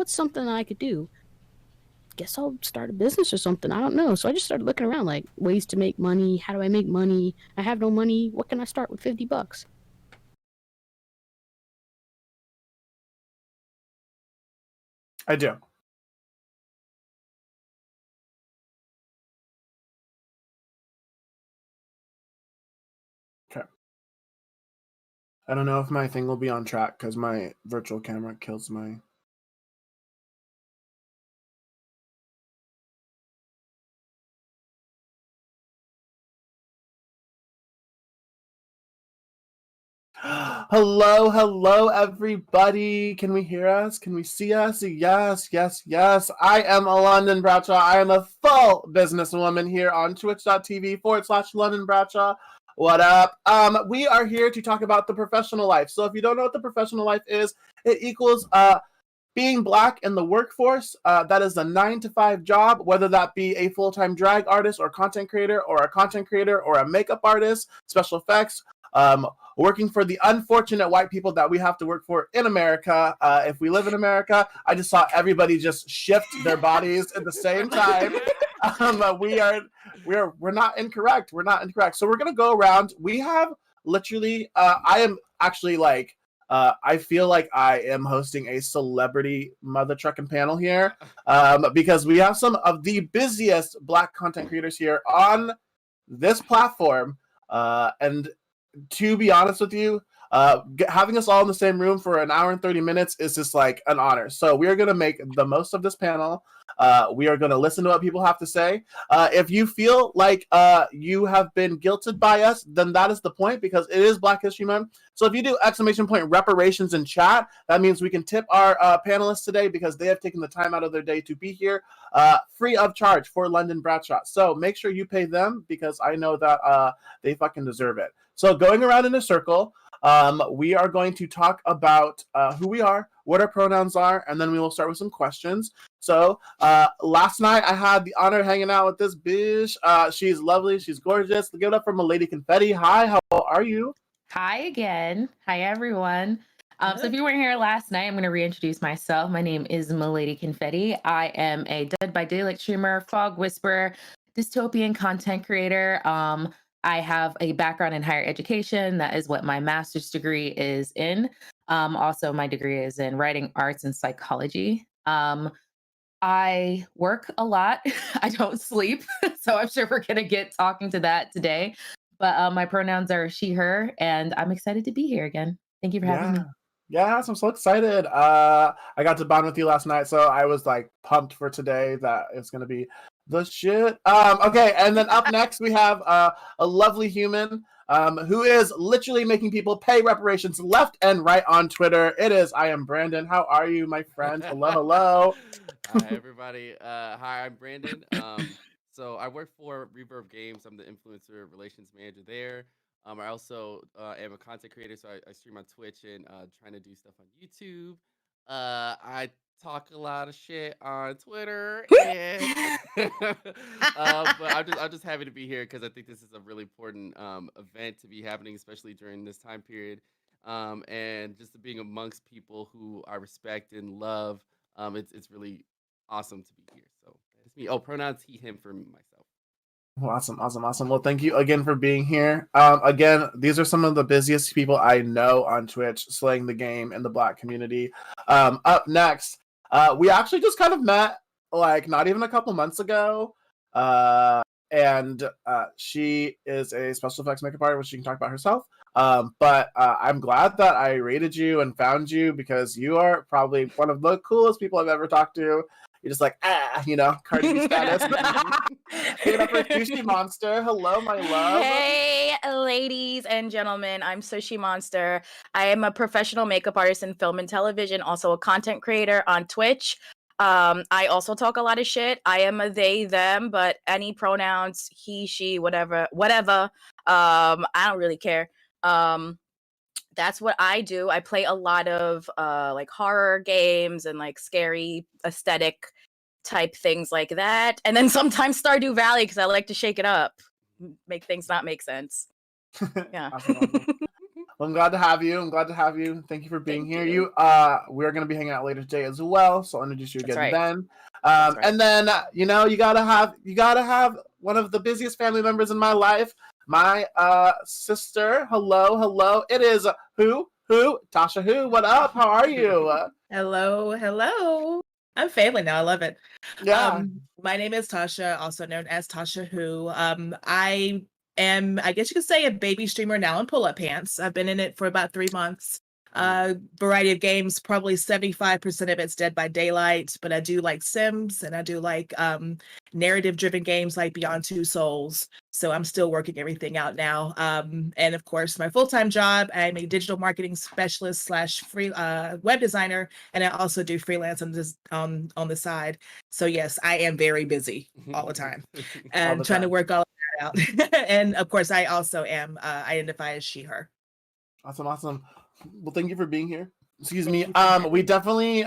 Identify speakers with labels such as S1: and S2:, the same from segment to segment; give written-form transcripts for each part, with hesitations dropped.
S1: what's something I could do? Guess I'll start a business or something. I don't know. So I just started looking around, like ways to make money. How do I make money? I have no money. What can I start with $50?
S2: I do. Okay. I don't know if my thing will be on track because my virtual camera kills my. Hello, everybody. Can we hear us? Can we see us? Yes. I am a London Bradshaw. I am a full businesswoman here on twitch.tv/London Bradshaw. What up? We are here to talk about the professional life. So if you don't know what the professional life is, it equals being Black in the workforce. That is a 9-to-5 job, whether that be a full-time drag artist or content creator or a makeup artist, special effects, working for the unfortunate white people that we have to work for in America. If we live in America, I just saw everybody just shift their bodies at the same time. We're not incorrect. We're not incorrect. So we're gonna go around. We have literally. I am actually like. I feel like I am hosting a celebrity mother trucking panel here because we have some of the busiest Black content creators here on this platform, and to be honest with you, having us all in the same room for an hour and 30 minutes is just like an honor. So we are going to make the most of this panel. We are going to listen to what people have to say. If you feel like you have been guilted by us, then that is the point, because it is Black History Month. So if you do ! Reparations in chat, that means we can tip our panelists today because they have taken the time out of their day to be here free of charge for London Bradshaw. So make sure you pay them because I know that they fucking deserve it. So going around in a circle, we are going to talk about who we are, what our pronouns are, and then we will start with some questions. So last night I had the honor of hanging out with this bitch. She's lovely. She's gorgeous. Give it up for Milady Confetti. Hi, how are you?
S3: Hi again. Hi, everyone. So if you weren't here last night, I'm going to reintroduce myself. My name is Milady Confetti. I am a Dead by Daylight streamer, fog whisperer, dystopian content creator. I have a background in higher education. That is what my master's degree is in. Also, my degree is in writing arts and psychology. I work a lot. I don't sleep. So I'm sure we're going to get talking to that today. But my pronouns are she, her, and I'm excited to be here again. Thank you for having me.
S2: Yes, I'm so excited. I got to bond with you last night, so I was like pumped for today that it's going to be the shit. Okay, and then up next we have a lovely human who is literally making people pay reparations left and right on Twitter. It is I am Brandon. How are you, my friend? Hello.
S4: Hi, everybody. Hi, I'm Brandon. So I work for Reverb Games. I'm the influencer relations manager there. I also am a content creator, so I stream on Twitch and trying to do stuff on YouTube. I talk a lot of shit on Twitter, and but I'm just happy to be here because I think this is a really important event to be happening, especially during this time period, and just being amongst people who I respect and love. It's really awesome to be here. So it's me. Oh, pronouns he, him for me, myself.
S2: Awesome. Well, thank you again for being here. Again, these are some of the busiest people I know on Twitch, slaying the game in the Black community. Up next, we actually just kind of met like not even a couple months ago. And she is a special effects makeup artist, which she can talk about herself. But I'm glad that I rated you and found you because you are probably one of the coolest people I've ever talked to. You're just like, Cardi B status. Give it up for Sushi Monster. Hello, my love.
S5: Hey, ladies and gentlemen. I'm Sushi Monster. I am a professional makeup artist in film and television, also a content creator on Twitch. I also talk a lot of shit. I am a they, them, but any pronouns, he, she, whatever. I don't really care. That's what I do. I play a lot of like horror games and like scary aesthetic type things like that. And then sometimes Stardew Valley because I like to shake it up, make things not make sense. Yeah.
S2: Awesome. Well, I'm glad to have you. I'm glad to have you. Thank you for being
S5: Thank
S2: here.
S5: you.
S2: We're gonna be hanging out later today as well, so I'll introduce you
S5: That's
S2: again
S5: right.
S2: then.
S5: That's right.
S2: And then you gotta have one of the busiest family members in my life, my sister. Hello, hello. It is who Tasha. Who? What up? How are you?
S6: Hello, hello. I'm family now. I love it.
S2: Yeah.
S6: My name is Tasha, also known as Tasha Who. I am, I guess you could say, a baby streamer now in pull-up pants. I've been in it for about 3 months. Variety of games, probably 75% of it's Dead by Daylight, but I do like Sims and I do like narrative-driven games like Beyond Two Souls. So I'm still working everything out now. And of course, my full-time job, I'm a digital marketing specialist slash free web designer, and I also do freelance on this on the side. So yes, I am very busy all the time
S2: All
S6: and
S2: the
S6: trying to
S2: time.
S6: work all of that out. And of course, I also am identify as she, her.
S2: Awesome, awesome. Well, thank you for being here. Excuse
S6: Thank
S2: me.
S6: you for having
S2: We
S6: me.
S2: definitely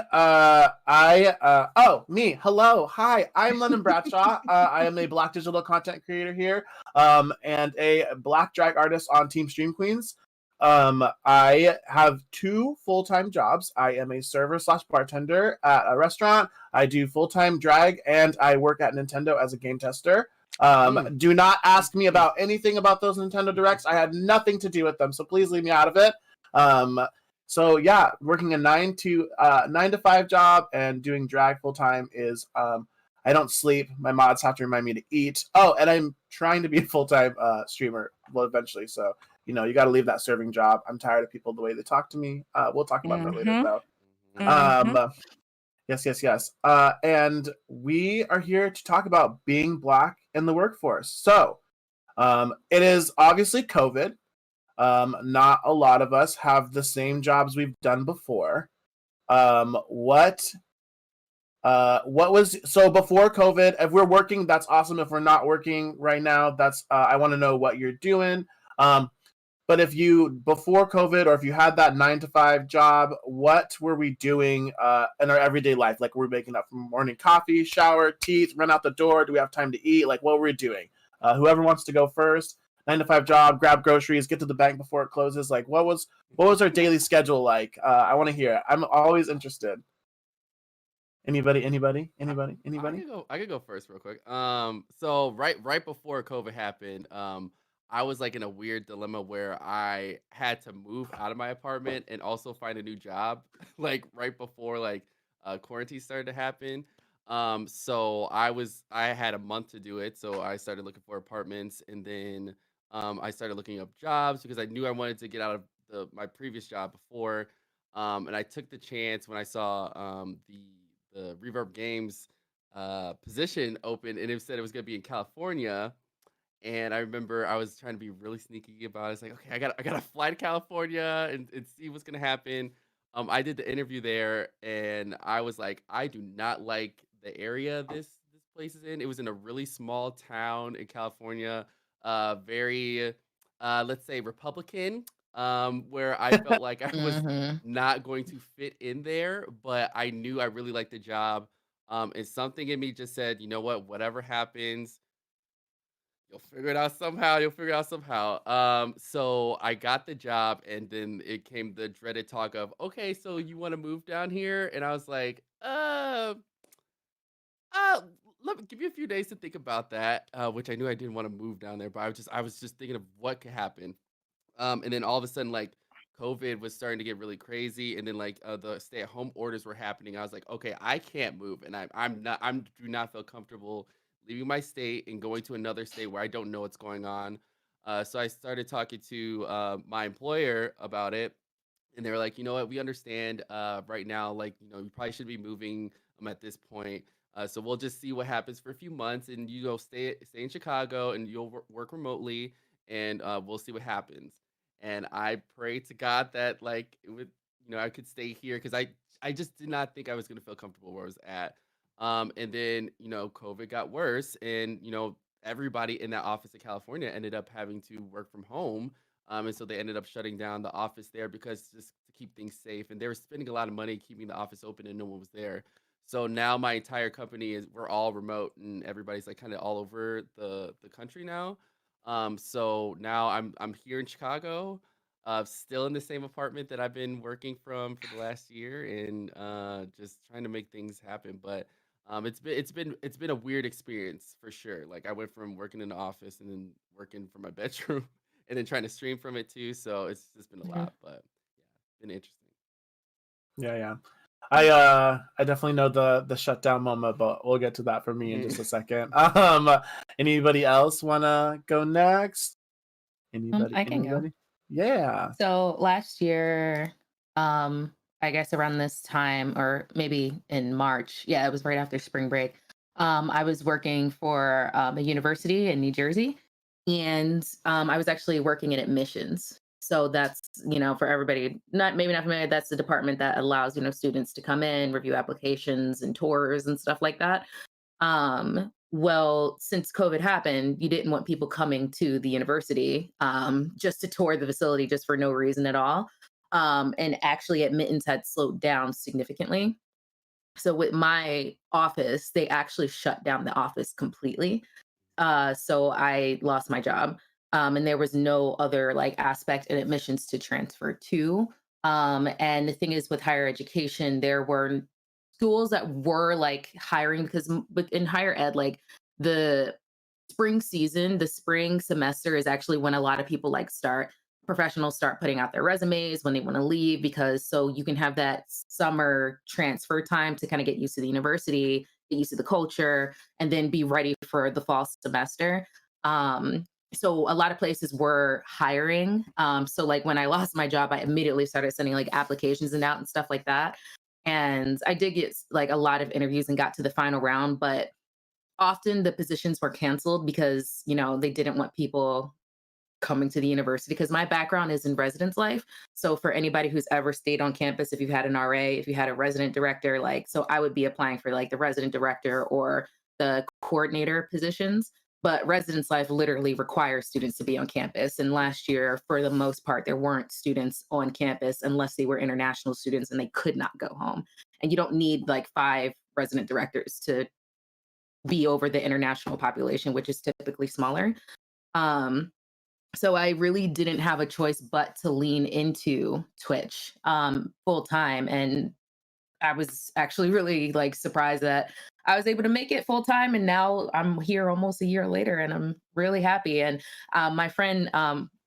S2: me. Hello. Hi. I'm Lennon Bradshaw. I am a Black digital content creator here. And a Black drag artist on Team Stream Queens. I have 2 full-time jobs. I am a server slash bartender at a restaurant. I do full-time drag and I work at Nintendo as a game tester. Do not ask me about anything about those Nintendo Directs. I had nothing to do with them, so please leave me out of it. So yeah, working a 9 to 5 job and doing drag full time is I don't sleep. My mods have to remind me to eat. Oh, and I'm trying to be a full time streamer. Well, eventually. So you got to leave that serving job. I'm tired of people the way they talk to me. We'll talk about that later, though. Yes, yes, yes. And we are here to talk about being Black in the workforce. So it is obviously COVID. Not a lot of us have the same jobs we've done before. What was so before COVID? If we're working, that's awesome. If we're not working right now, that's I want to know what you're doing. But if you before COVID or if you had that 9 to 5 job, what were we doing in our everyday life? Like, we're waking up from morning coffee, shower, teeth, run out the door. Do we have time to eat? Like, what were we doing? Whoever wants to go first. 9 to 5 job, grab groceries, get to the bank before it closes. Like, what was our daily schedule like? I want to hear it. I'm always interested. Anybody?
S4: I could go first real quick. So right before COVID happened, I was like in a weird dilemma where I had to move out of my apartment and also find a new job, like right before quarantine started to happen. So I had a month to do it, so I started looking for apartments, and then I started looking up jobs because I knew I wanted to get out of my previous job before. And I took the chance when I saw the Reverb Games position open, and it said it was gonna be in California. And I remember I was trying to be really sneaky about it. It's like, okay, I gotta fly to California and see what's gonna happen. I did the interview there, and I was like, I do not like the area this place is in. It was in a really small town in California, very let's say Republican, where I felt like I was
S5: Mm-hmm.
S4: not going to fit in there, but I knew I really liked the job. And something in me just said, you know what, whatever happens, you'll figure it out somehow. You'll figure it out somehow. So I got the job, and then it came the dreaded talk of, okay, so you want to move down here? And I was like, uh, let me give you a few days to think about that. Which I knew I didn't want to move down there, but I was just thinking of what could happen. And then all of a sudden, like, COVID was starting to get really crazy, and then the stay-at-home orders were happening. I was like, okay, I can't move, and I do not feel comfortable leaving my state and going to another state where I don't know what's going on. So I started talking to my employer about it, and they were like, you know what, we understand right now, like, you probably should be moving at this point. So we'll just see what happens for a few months, and stay in Chicago, and you'll work remotely, and we'll see what happens. And I pray to God that like it would, I could stay here because I just did not think I was gonna feel comfortable where I was at. And then COVID got worse, and everybody in that office in California ended up having to work from home. And so they ended up shutting down the office there because just to keep things safe, and they were spending a lot of money keeping the office open, and no one was there. So now my entire company we're all remote, and everybody's like kind of all over the country now. So now I'm here in Chicago. Still in the same apartment that I've been working from for the last year, and just trying to make things happen. But it's been a weird experience for sure. Like I went from working in the office and then working from my bedroom, and then trying to stream from it too. So it's just been a
S3: Mhm.
S4: lot, but yeah, been interesting.
S2: Yeah, yeah. I definitely know the shutdown moment, but we'll get to that for me in just a second. Anybody else wanna go next? Anybody?
S3: I can go.
S2: Anybody? Yeah.
S3: So last year, I guess around this time, or maybe in March, yeah, it was right after spring break. I was working for a university in New Jersey, and I was actually working in admissions. So that's, for everybody not maybe not familiar, that's the department that allows, students to come in, review applications and tours and stuff like that. Well, since COVID happened, you didn't want people coming to the university just to tour the facility just for no reason at all. And actually, admittance had slowed down significantly. So, with my office, they actually shut down the office completely. So I lost my job. And there was no other like aspect in admissions to transfer to. And the thing is, with higher education, there were schools that were like hiring because in higher ed, like the spring season, the spring semester is actually when a lot of people like start professionals start putting out their resumes when they want to leave, because so you can have that summer transfer time to kind of get used to the university, get used to the culture, and then be ready for the fall semester. Um, so a lot of places were hiring. So like when I lost my job, I immediately started sending like applications and out and stuff like that. And I did get like a lot of interviews and got to the final round, but often the positions were canceled because, they didn't want people coming to the university, because my background is in residence life. So for anybody who's ever stayed on campus, if you've had an RA, if you had a resident director, like, so I would be applying for like the resident director or the coordinator positions. But residence life literally requires students to be on campus. And last year, for the most part, there weren't students on campus unless they were international students and they could not go home. And you don't need like 5 resident directors to be over the international population, which is typically smaller. Um, so I really didn't have a choice but to lean into Twitch full time. And I was actually really like surprised that I was able to make it full time, and now I'm here almost a year later, and I'm really happy. And my friend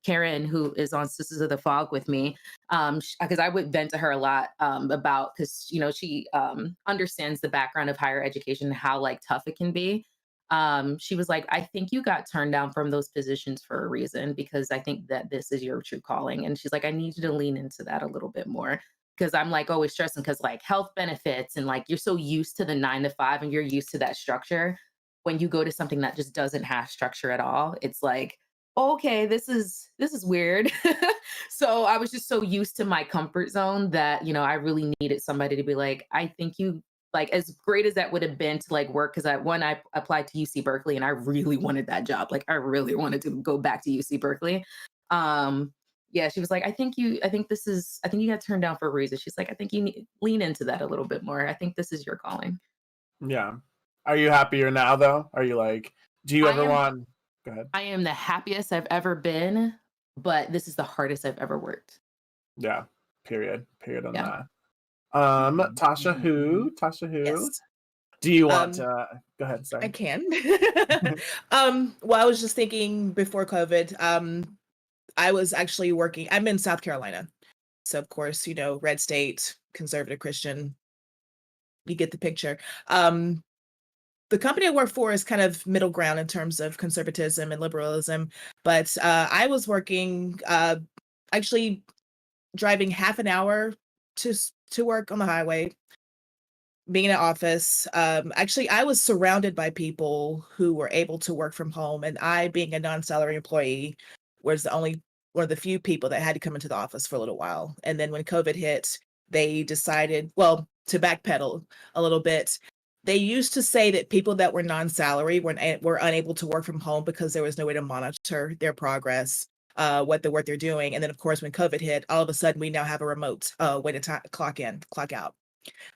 S3: Karen, who is on Sisters of the Fog with me, because I would vent to her a lot about, because she understands the background of higher education and how like tough it can be. She was like, I think you got turned down from those positions for a reason, because I think that this is your true calling. And she's like, I need you to lean into that a little bit more, because I'm like always stressing, because like health benefits and like you're so used to the 9 to 5 and you're used to that structure. When you go to something that just doesn't have structure at all, it's like, okay, this is weird. So I was just so used to my comfort zone that, I really needed somebody to be like, I think you, like, as great as that would have been to like work, because I applied to UC Berkeley and I really wanted that job. Like I really wanted to go back to UC Berkeley. Um, yeah, she was like, I think you got turned down for a reason. She's like, I think you need lean into that a little bit more. I think this is your calling.
S2: Yeah. Are you happier now though? Are you like, do you
S3: I
S2: ever
S3: am
S2: want go ahead?
S3: I am the happiest I've ever been, but this is the hardest I've ever worked.
S2: Yeah. Period. Period on
S3: Yeah.
S2: that. Tasha who? Tasha who?
S6: Yes.
S2: Do you want
S6: Um,
S2: to go ahead,
S6: I
S2: sorry.
S6: can. Well, I was just thinking before COVID, I was actually working. I'm in South Carolina. So of course, red state, conservative Christian, you get the picture. The company I work for is kind of middle ground in terms of conservatism and liberalism, but I was working actually driving half an hour to work on the highway, being in an office. Actually, I was surrounded by people who were able to work from home, and I, being a non-salary employee, was the only one of the few people that had to come into the office for a little while. And then when COVID hit, they decided, well, to backpedal a little bit. They used to say that people that were non-salary were unable to work from home because there was no way to monitor their progress, what the work they're doing. And then, of course, when COVID hit, all of a sudden we now have a remote way to clock in, clock out,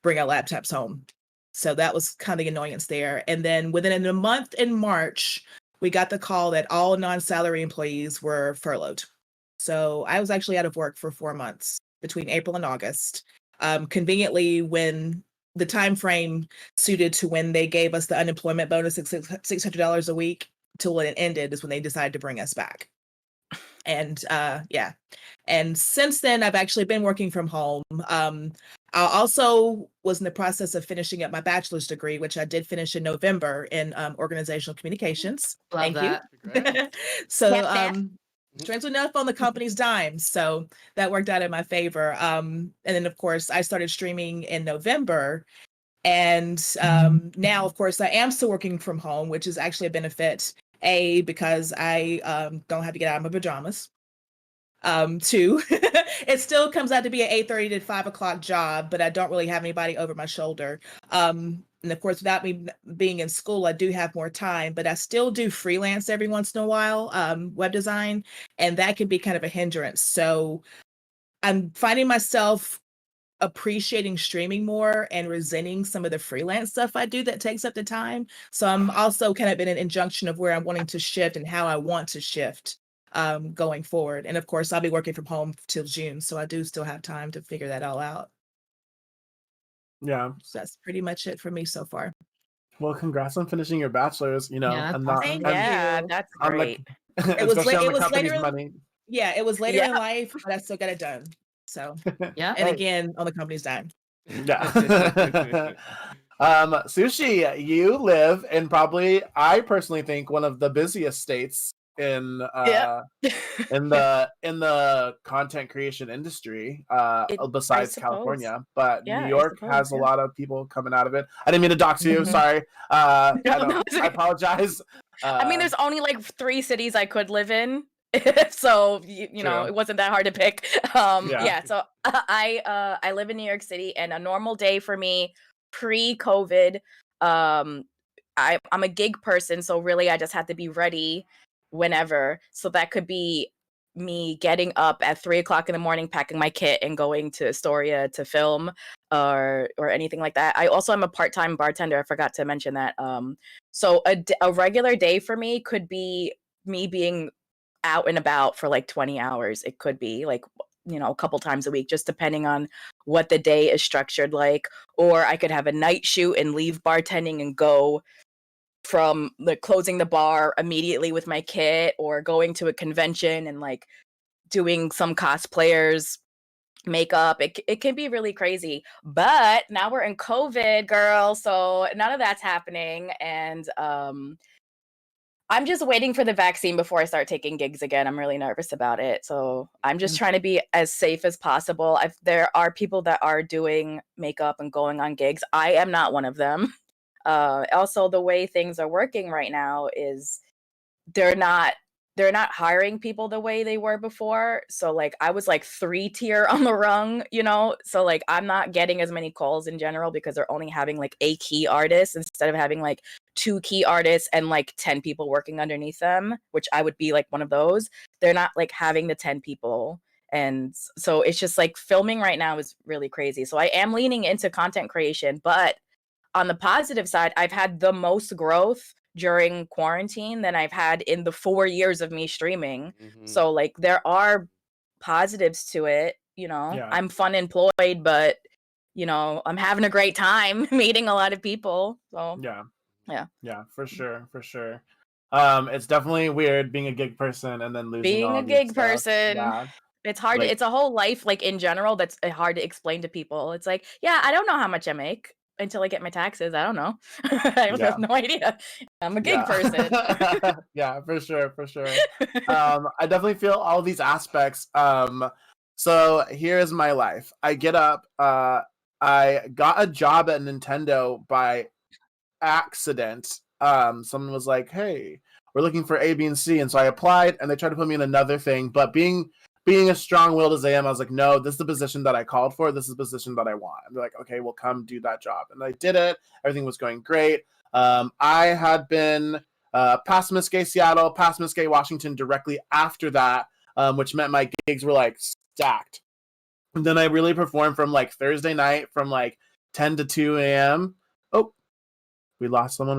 S6: bring our laptops home. So that was kind of the annoyance there. And then within a month in March, we got the call that all non-salary employees were furloughed. So I was actually out of work for 4 months between April and August. Conveniently, when the time frame suited to when they gave us the unemployment bonus of $600 a week till when it ended is when they decided to bring us back. And yeah. And since then, I've actually been working from home. I also was in the process of finishing up my bachelor's degree, which I did finish in November in organizational communications.
S3: Love
S6: Thank
S3: that.
S6: you. So,
S5: Yep, that.
S6: strangely enough, on the company's dime. So that worked out in my favor. And then, of course, I started streaming in November. And now, of course, I am still working from home, which is actually a benefit. A, because I don't have to get out of my pajamas. Two, it still comes out to be an 8:30 to 5 o'clock job, but I don't really have anybody over my shoulder. And of course, without me being in school, I do have more time, but I still do freelance every once in a while, web design, and that can be kind of a hindrance. So I'm finding myself appreciating streaming more and resenting some of the freelance stuff I do that takes up the time. So I'm also kind of in an injunction of where I'm wanting to shift and how I want to shift going forward. And of course, I'll be working from home till June, so I do still have time to figure that all out.
S2: Yeah.
S6: So that's pretty much it for me so far.
S2: Well, congrats on finishing your bachelor's. You know,
S3: Yeah, that's
S2: and not
S3: awesome.
S2: and
S5: Yeah,
S6: you.
S5: that's
S2: on
S5: great.
S6: It was
S2: especially on
S6: it
S2: the
S6: was
S2: company's
S6: later.
S2: money.
S6: Yeah, it was later
S5: Yeah.
S6: in life, but I still got it done. So,
S3: Yeah.
S6: and
S2: Hey.
S6: again, on the company's dime.
S2: Yeah. Sushi, you live in probably, I personally think, one of the busiest states in
S5: Yeah.
S2: in the content creation industry, besides
S5: suppose.
S2: California. But
S5: Yeah,
S2: New
S5: I
S2: York
S5: suppose,
S2: has a
S5: yeah.
S2: lot of people coming out of it. I didn't mean to dox you.
S5: Mhm.
S2: Sorry.
S5: No,
S2: I
S5: it's okay.
S2: apologize.
S5: I mean, there's only like 3 cities I could live in. So you know,
S2: True.
S5: it wasn't that hard to pick.
S2: Yeah.
S5: Yeah, so I live in New York City, and a normal day for me pre-COVID, um I'm a gig person, so really I just had to be ready whenever. So that could be me getting up at 3 o'clock in the morning, packing my kit and going to Astoria to film or anything like that. I also am a part-time bartender. I forgot to mention that. So a regular day for me could be me being out and about for like 20 hours. It could be like, you know, a couple times a week, just depending on what the day is structured like. Or I could have a night shoot and leave bartending and go from like closing the bar immediately with my kit, or going to a convention and like doing some cosplayers makeup. It can be really crazy. But now we're in COVID, girl, so none of that's happening. And I'm just waiting for the vaccine before I start taking gigs again. I'm really nervous about it. So I'm just trying to be as safe as possible. There are people that are doing makeup and going on gigs. I am not one of them. Also, the way things are working right now is they're not hiring people the way they were before. So like I was like 3 tier on the rung, you know? So like I'm not getting as many calls in general because they're only having like a key artist instead of having like 2 key artists and like 10 people working underneath them, which I would be like one of those. They're not like having the 10 people. And so it's just like filming right now is really crazy. So I am leaning into content creation, but on the positive side, I've had the most growth during quarantine than I've had in the 4 years of me streaming.
S4: Mhm.
S5: So like there are positives to it, you know.
S2: Yeah.
S5: I'm fun employed, but you know, I'm having a great time meeting a lot of people. So
S2: Yeah, for sure, for sure. It's definitely weird being a gig person and then losing
S5: being
S2: all
S5: a
S2: of your
S5: gig
S2: stuff.
S5: person,
S2: Yeah.
S5: it's hard.
S2: Like,
S5: It's a whole life, like in general, that's hard to explain to people. It's like, yeah, I don't know how much I make until I get my taxes. I don't know. I
S2: Yeah.
S5: have no idea. I'm a gig
S2: yeah.
S5: person.
S2: Yeah, for sure, for sure. I definitely feel all these aspects. So here's my life. I get up, I got a job at Nintendo by accident. Someone was like, "Hey, we're looking for A, B, and C," and so I applied, and they tried to put me in another thing. But being as strong-willed as I am, I was like, "No, this is the position that I called for. This is the position that I want." And they're like, "Okay, well, come do that job." And I did it. Everything was going great. I had been past Muskay, Seattle, past Muskay, Washington directly after that, which meant my gigs were like stacked. And then I really performed from like Thursday night from like 10 to 2 a.m. Oh, we lost someone.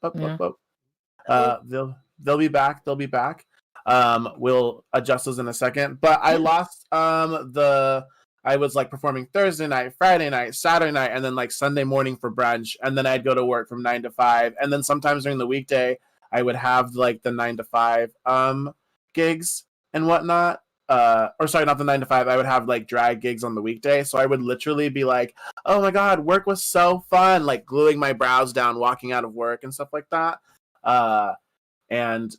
S2: Oh,
S3: Yeah.
S2: They'll be back. We'll adjust those in a second. But I lost I was like performing Thursday night, Friday night, Saturday night, and then like Sunday morning for brunch, and then I'd go to work from 9 to 5, and then sometimes during the weekday I would have like the 9 to 5 gigs and whatnot. Or sorry, not the 9 to 5. I would have like drag gigs on the weekday, so I would literally be like, "Oh my god, work was so fun!" Like gluing my brows down, walking out of work and stuff like that. And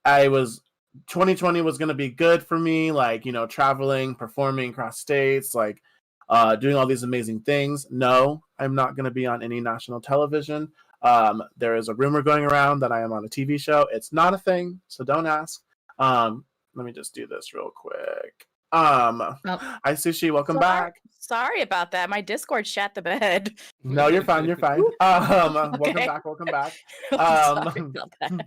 S2: I was 2020 was going to be good for me, like, you know, traveling, performing across states, like doing all these amazing things. No, I'm not going to be on any national television. There is a rumor going around that I am on a TV show. It's not a thing, so don't ask. Let me just do this real quick. Hi Sushi, welcome back.
S5: Sorry about that. My Discord shat the bed.
S2: No, you're fine. You're fine. Welcome back. Welcome back.
S5: Sorry about that.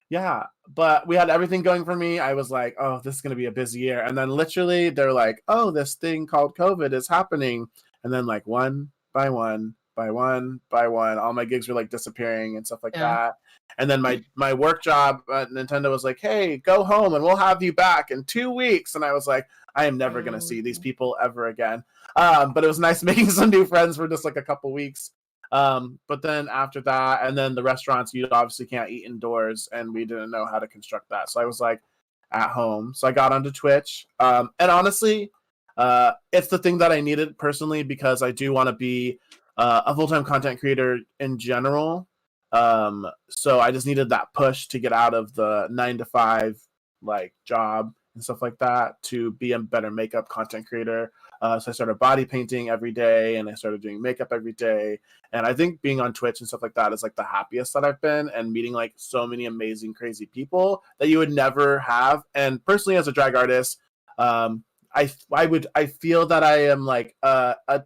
S2: Yeah, but we had everything going for me. I was like, oh, this is going to be a busy year. And then literally they're like, oh, this thing called COVID is happening. And then like one by one, all my gigs were like disappearing and stuff like that. And then my work job at Nintendo was like, hey, go home and we'll have you back in 2 weeks. And I was like, I am never going to see these people ever again. But it was nice making some new friends for just like a couple weeks. But then after that, and then the restaurants, you obviously can't eat indoors, and we didn't know how to construct that. So I was like at home. So I got onto Twitch. And honestly, it's the thing that I needed personally because I do want to be a full-time content creator in general. So I just needed that push to get out of the 9 to 5 like job and stuff like that to be a better makeup content creator. So I started body painting every day, and I started doing makeup every day. And I think being on Twitch and stuff like that is like the happiest that I've been, and meeting like so many amazing, crazy people that you would never have. And personally, as a drag artist, I feel that I am like a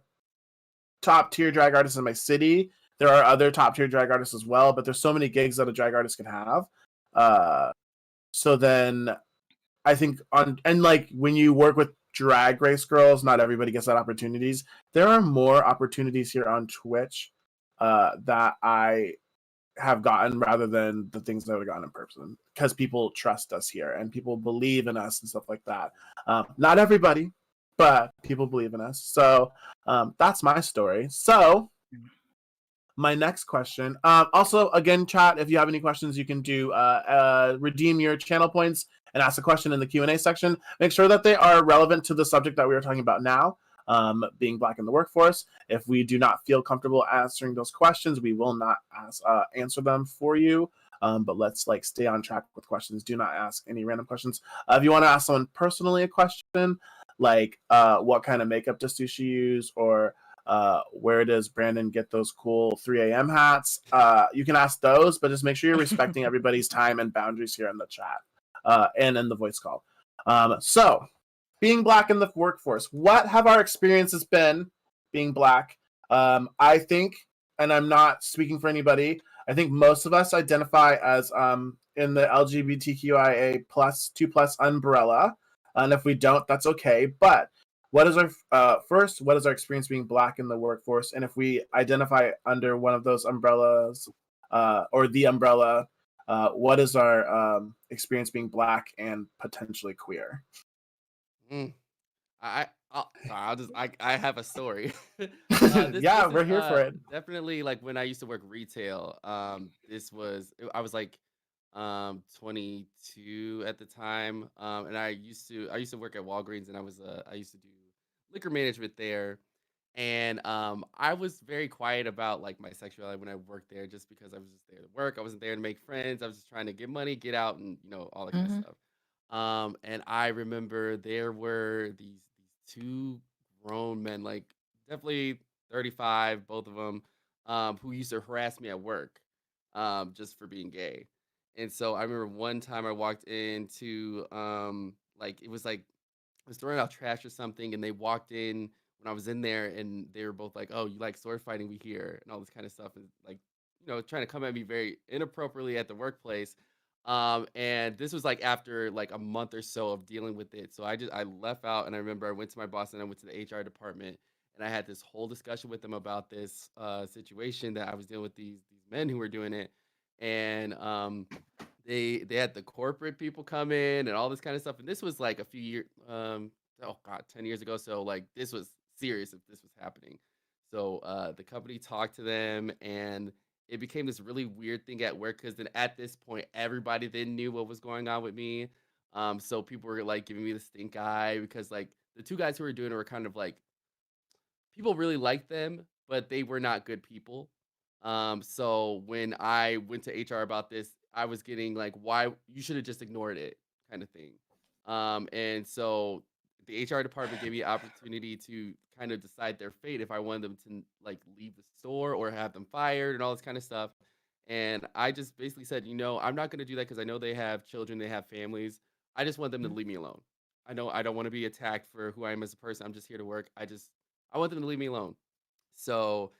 S2: top tier drag artist in my city. There are other top tier drag artists as well, but there's so many gigs that a drag artist can have. So then I think like when you work with drag race girls, not everybody gets that opportunities. There are more opportunities here on Twitch that I have gotten rather than the things that I would have gotten in person, because people trust us here and people believe in us and stuff like that. Not everybody, but people believe in us. So that's my story. So my next question. Also, again, chat, if you have any questions, you can do redeem your channel points and ask a question in the Q&A section. Make sure that they are relevant to the subject that we are talking about now, being Black in the workforce. If we do not feel comfortable answering those questions, we will not answer them for you. But let's like stay on track with questions. Do not ask any random questions. If you want to ask someone personally a question, like what kind of makeup does Sushi use, or where does Brandon get those cool 3 a.m. hats? You can ask those, but just make sure you're respecting everybody's time and boundaries here in the chat and in the voice call. So, being Black in the workforce, what have our experiences been being Black? I think, and I'm not speaking for anybody, I think most of us identify as in the LGBTQIA plus 2+ umbrella. And if we don't, that's okay. But what is our first? What is our experience being Black in the workforce? And if we identify under one of those umbrellas or the umbrella, what is our experience being Black and potentially queer?
S4: I have a story.
S2: Yeah, we're here for it.
S4: Definitely, like when I used to work retail. I was like 22 at the time, and I used to work at Walgreens, and I used to do liquor management there. And I was very quiet about like my sexuality when I worked there, just because I was just there to work. I wasn't there to make friends. I was just trying to get money, get out, and all that kind of stuff. And I remember there were these two grown men, like definitely 35, both of them, who used to harass me at work, just for being gay. And so I remember one time I walked into like it was like I was throwing out trash or something, and they walked in when I was in there, and they were both like, "Oh, you like sword fighting? We hear," and all this kind of stuff, and like, trying to come at me very inappropriately at the workplace. And this was like after like a month or so of dealing with it. So I left out, and I remember I went to my boss and I went to the HR department, and I had this whole discussion with them about this situation that I was dealing with these men who were doing it, and they had the corporate people come in and all this kind of stuff. And this was like a few years, oh God, 10 years ago. So like this was serious if this was happening. So the company talked to them and it became this really weird thing at work because then at this point, everybody then knew what was going on with me. So people were like giving me the stink eye because like the two guys who were doing it were kind of like people really liked them, but they were not good people. So when I went to HR about this, I was getting like, why you should have just ignored it kind of thing. And so the HR department gave me an opportunity to kind of decide their fate if I wanted them to like leave the store or have them fired and all this kind of stuff. And I just basically said, I'm not going to do that because I know they have children, they have families. I just want them to leave me alone. I know I don't want to be attacked for who I am as a person. I'm just here to work. I want them to leave me alone. So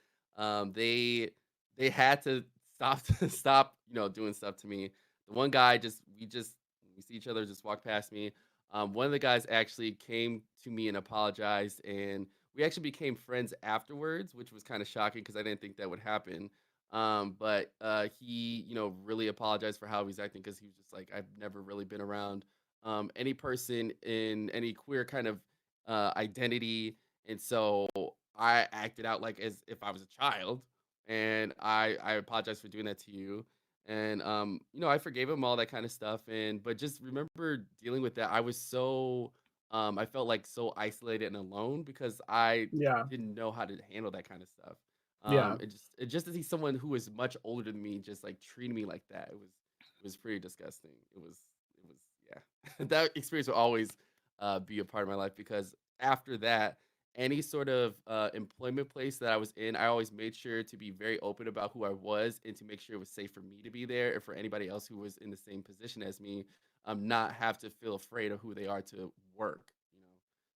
S4: they had to stop stop doing stuff to me. The one guy just we see each other just walk past me. One of the guys actually came to me and apologized, and we actually became friends afterwards, which was kind of shocking because I didn't think that would happen. But he really apologized for how he's acting because he was just like I've never really been around any person in any queer kind of identity, and so I acted out like as if I was a child, and I apologize for doing that to you. And I forgave him all that kind of stuff. And but just remember dealing with that. I was so I felt like so isolated and alone because I
S2: Yeah.
S4: didn't know how to handle that kind of stuff.
S2: Yeah.
S4: It just to see someone who was much older than me just like treating me like that. It was pretty disgusting. It was yeah. That experience will always be a part of my life because after that any sort of employment place that I was in, I always made sure to be very open about who I was and to make sure it was safe for me to be there and for anybody else who was in the same position as me, not have to feel afraid of who they are to work.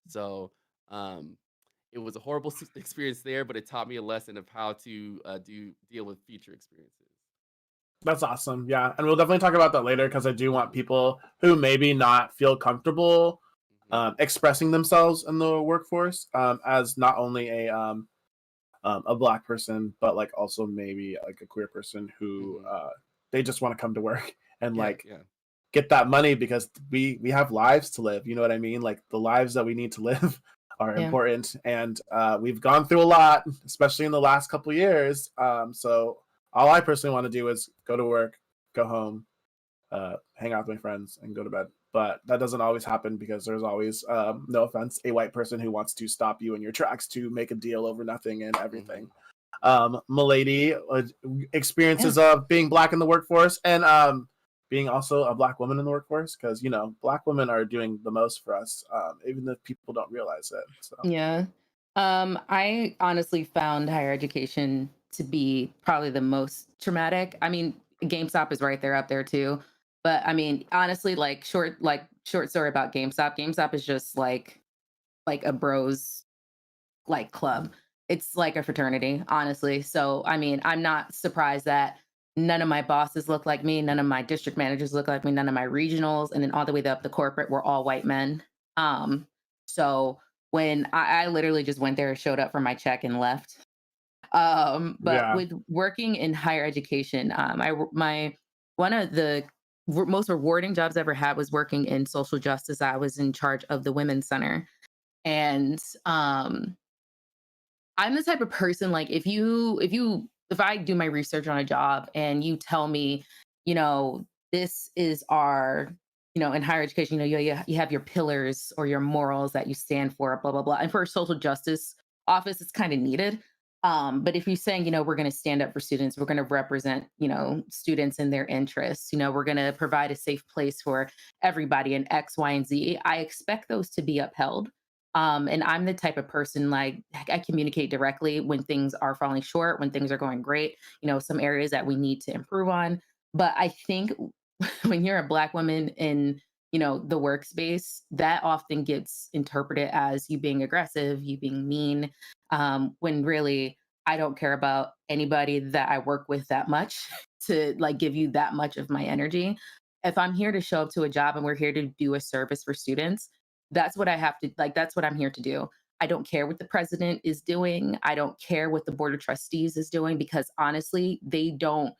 S4: So um, it was a horrible experience there, but it taught me a lesson of how to deal with future experiences.
S2: That's awesome. Yeah. And we'll definitely talk about that later because I do want people who maybe not feel comfortable
S4: Mhm.
S2: expressing themselves in the workforce as not only a black person, but like also maybe like a queer person who
S4: Mhm.
S2: they just want to come to work and
S4: Yeah,
S2: like
S4: yeah.
S2: get that money because we have lives to live. You know what I mean? Like the lives that we need to live are
S1: Yeah.
S2: important, and we've gone through a lot, especially in the last couple of years. So all I personally want to do is go to work, go home, hang out with my friends, and go to bed. But that doesn't always happen because there's always, no offense, a white person who wants to stop you in your tracks to make a deal over nothing and everything.
S4: Mhm.
S2: Milady,
S1: Yeah.
S2: experiences of being black in the workforce and being also a black woman in the workforce because black women are doing the most for us, even if people don't realize it. So
S3: Yeah. I honestly found higher education to be probably the most traumatic. I mean, GameStop is right there up there too. But I mean, honestly, like short story about GameStop. GameStop is just like a bros like club. It's like a fraternity, honestly. So I mean, I'm not surprised that none of my bosses look like me, none of my district managers look like me, none of my regionals, and then all the way up the corporate, we're all white men. So when I literally just went there, showed up for my check and left. But
S2: yeah,
S3: with working in higher education, my one of the most rewarding jobs I ever had was working in social justice. I was in charge of the women's center, and I'm the type of person like if I do my research on a job and you tell me, this is our, in higher education, you have your pillars or your morals that you stand for, blah blah blah. And for a social justice office, it's kind of needed. But if you're saying, we're going to stand up for students, we're going to represent, students and their interests, we're going to provide a safe place for everybody in X, Y, and Z, I expect those to be upheld. And I'm the type of person like I communicate directly when things are falling short, when things are going great, some areas that we need to improve on. But I think when you're a black woman in, the workspace, that often gets interpreted as you being aggressive, you being mean, when really I don't care about anybody that I work with that much to like give you that much of my energy. If I'm here to show up to a job and we're here to do a service for students, that's what I have to like, that's what I'm here to do. I don't care what the president is doing. I don't care what the board of trustees is doing because honestly, they don't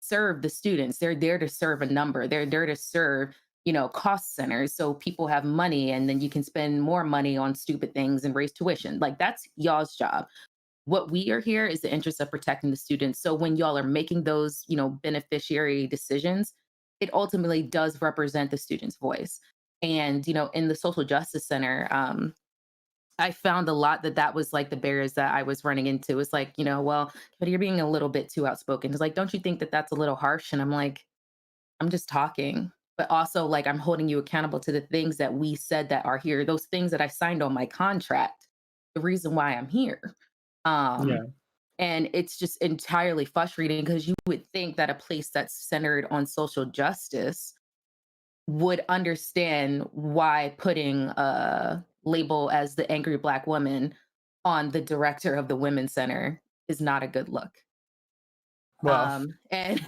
S3: serve the students. They're there to serve a number. They're there to serve, cost centers so people have money and then you can spend more money on stupid things and raise tuition. Like that's y'all's job. What we are here is the interest of protecting the students. So when y'all are making those, beneficiary decisions, it ultimately does represent the student's voice. And, in the social justice center, I found a lot that was like the barriers that I was running into. It's like, well, but you're being a little bit too outspoken. It's like, don't you think that that's a little harsh? And I'm like, I'm just talking, but also like I'm holding you accountable to the things that we said that are here, those things that I signed on my contract, the reason why I'm here.
S2: Yeah.
S3: And it's just entirely frustrating because you would think that a place that's centered on social justice would understand why putting a label as the angry Black woman on the director of the Women's Center is not a good look.
S2: Well,
S3: And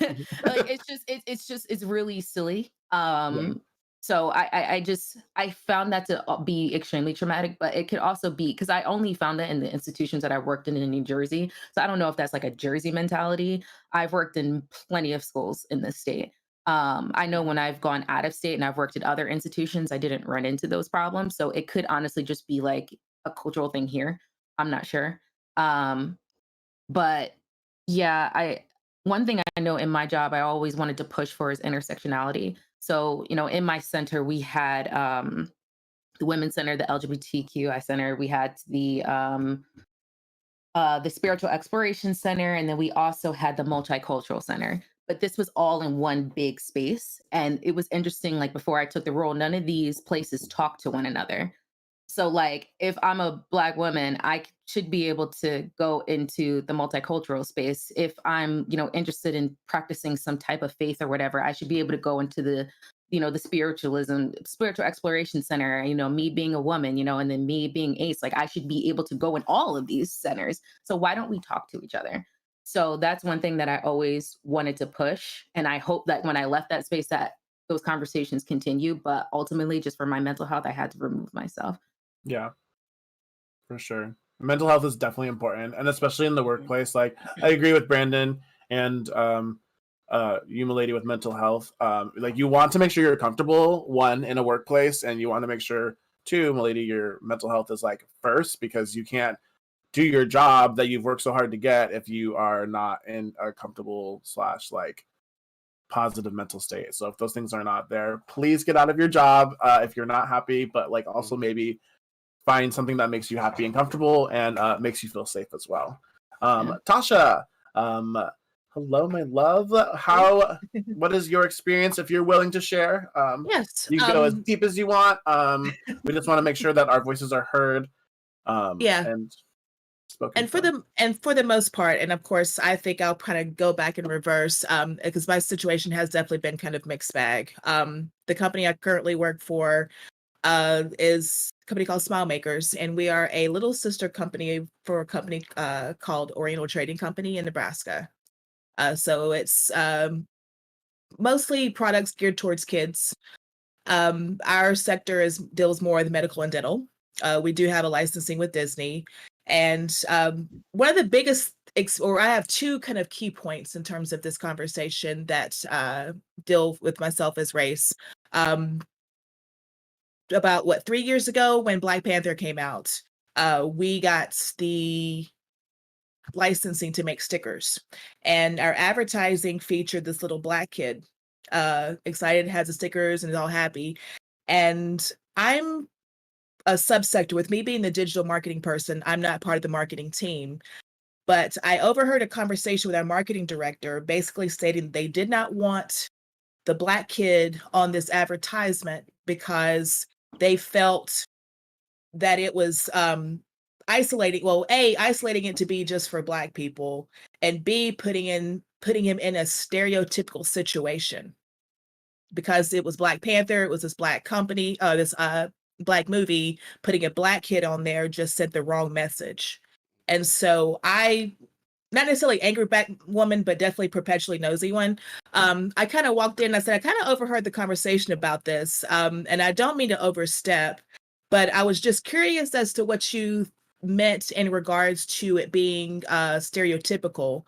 S3: like it's really silly.
S2: yeah.
S3: So I found that to be extremely traumatic, but it could also be because I only found that in the institutions that I worked in New Jersey. So I don't know if that's like a Jersey mentality. I've worked in plenty of schools in the state. I know when I've gone out of state and I've worked at other institutions, I didn't run into those problems. So it could honestly just be like a cultural thing here. I'm not sure. But yeah, I one thing I know in my job I always wanted to push for is intersectionality. So, in my center we had the Women's Center, the LGBTQI Center, we had the Spiritual Exploration Center, and then we also had the Multicultural Center. But this was all in one big space. And it was interesting, like before I took the role, none of these places talked to one another. So, like, if I'm a Black woman, should be able to go into the multicultural space. If I'm, interested in practicing some type of faith or whatever, I should be able to go into the spiritual exploration center, me being a woman, and then me being ace, like I should be able to go in all of these centers. So why don't we talk to each other? So that's one thing that I always wanted to push. And I hope that when I left that space that those conversations continue, but ultimately just for my mental health, I had to remove myself.
S2: Yeah, for sure. Mental health is definitely important, and especially in the workplace. Like, I agree with Brandon and you, milady, with mental health. Like, you want to make sure you're comfortable, one, in a workplace, and you want to make sure, two, milady, your mental health is like first, because you can't do your job that you've worked so hard to get if you are not in a comfortable / like positive mental state. So if those things are not there, please get out of your job if you're not happy, but like also maybe find something that makes you happy and comfortable and makes you feel safe as well. Tasha, hello, my love. What is your experience, if you're willing to share?
S6: Yes.
S2: You can go as deep as you want. We just want to make sure that our voices are heard.
S6: Yeah.
S2: And spoken.
S6: And for the most part, and of course, I think I'll kind of go back in reverse, because my situation has definitely been kind of mixed bag. The company I currently work for is a company called Smile Makers, and we are a little sister company for a company called Oriental Trading Company in Nebraska. So it's mostly products geared towards kids. Our sector deals more with medical and dental. We do have a licensing with Disney, and one of the biggest, or I have two kind of key points in terms of this conversation that deal with myself as race. About 3 years ago when Black Panther came out, we got the licensing to make stickers, and our advertising featured this little Black kid, excited, has the stickers and is all happy. And I'm a subsector. With me being the digital marketing person, I'm not part of the marketing team, but I overheard a conversation with our marketing director basically stating they did not want the Black kid on this advertisement because they felt that it was isolating. Well, A, isolating it to be just for Black people, and B, putting him in a stereotypical situation. Because it was Black Panther, it was this Black company, this Black movie, putting a Black kid on there just sent the wrong message. And so I, not necessarily angry Black woman, but definitely perpetually nosy one. I kind of walked in and I said, I kind of overheard the conversation about this. And I don't mean to overstep, but I was just curious as to what you meant in regards to it being stereotypical.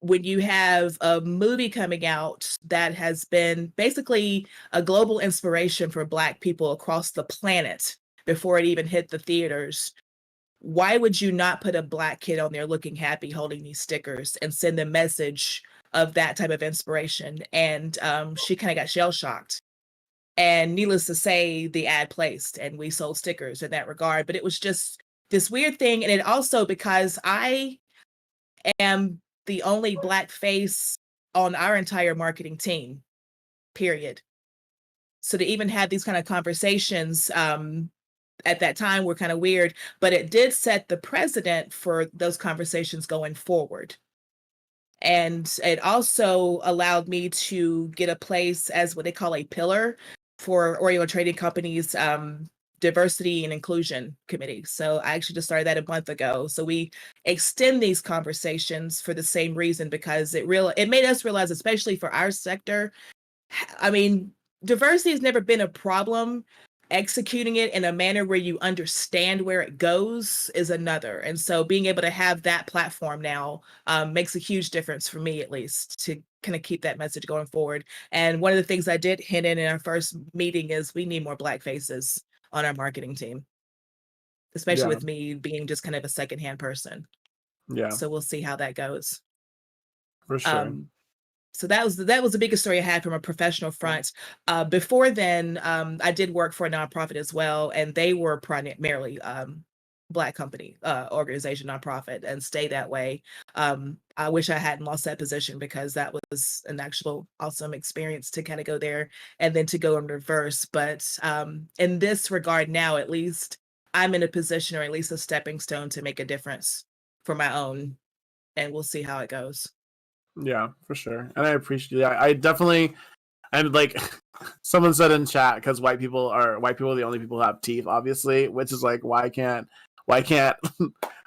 S6: when you have a movie coming out that has been basically a global inspiration for Black people across the planet before it even hit the theaters, why would you not put a Black kid on there looking happy, holding these stickers, and send the message of that type of inspiration? And she kind of got shell shocked. And needless to say, the ad placed and we sold stickers in that regard. But it was just this weird thing. And it also, because I am the only Black face on our entire marketing team, period. So to even have these kind of conversations at that time were kind of weird, but it did set the precedent for those conversations going forward. And it also allowed me to get a place as what they call a pillar for Oreo Trading Company's diversity and inclusion committee. So I actually just started that a month ago. So we extend these conversations for the same reason, because it made us realize, especially for our sector, I mean, diversity has never been a problem. Executing it in a manner where you understand where it goes is another. And so being able to have that platform now makes a huge difference for me, at least, to kind of keep that message going forward. And one of the things I did hint in our first meeting is we need more Black faces on our marketing team, especially with me being just kind of a secondhand person.
S2: Yeah.
S6: So we'll see how that goes.
S2: For sure.
S6: So that was the biggest story I had from a professional front. Before then, I did work for a nonprofit as well, and they were primarily Black company, organization, nonprofit, and stay that way. I wish I hadn't lost that position, because that was an actual awesome experience to kind of go there and then to go in reverse. But in this regard now, at least, I'm in a position, or at least a stepping stone, to make a difference for my own, and we'll see how it goes.
S2: Yeah, for sure. And I appreciate that. I definitely, and like someone said in chat, because white people are the only people who have teeth, obviously, which is like, why can't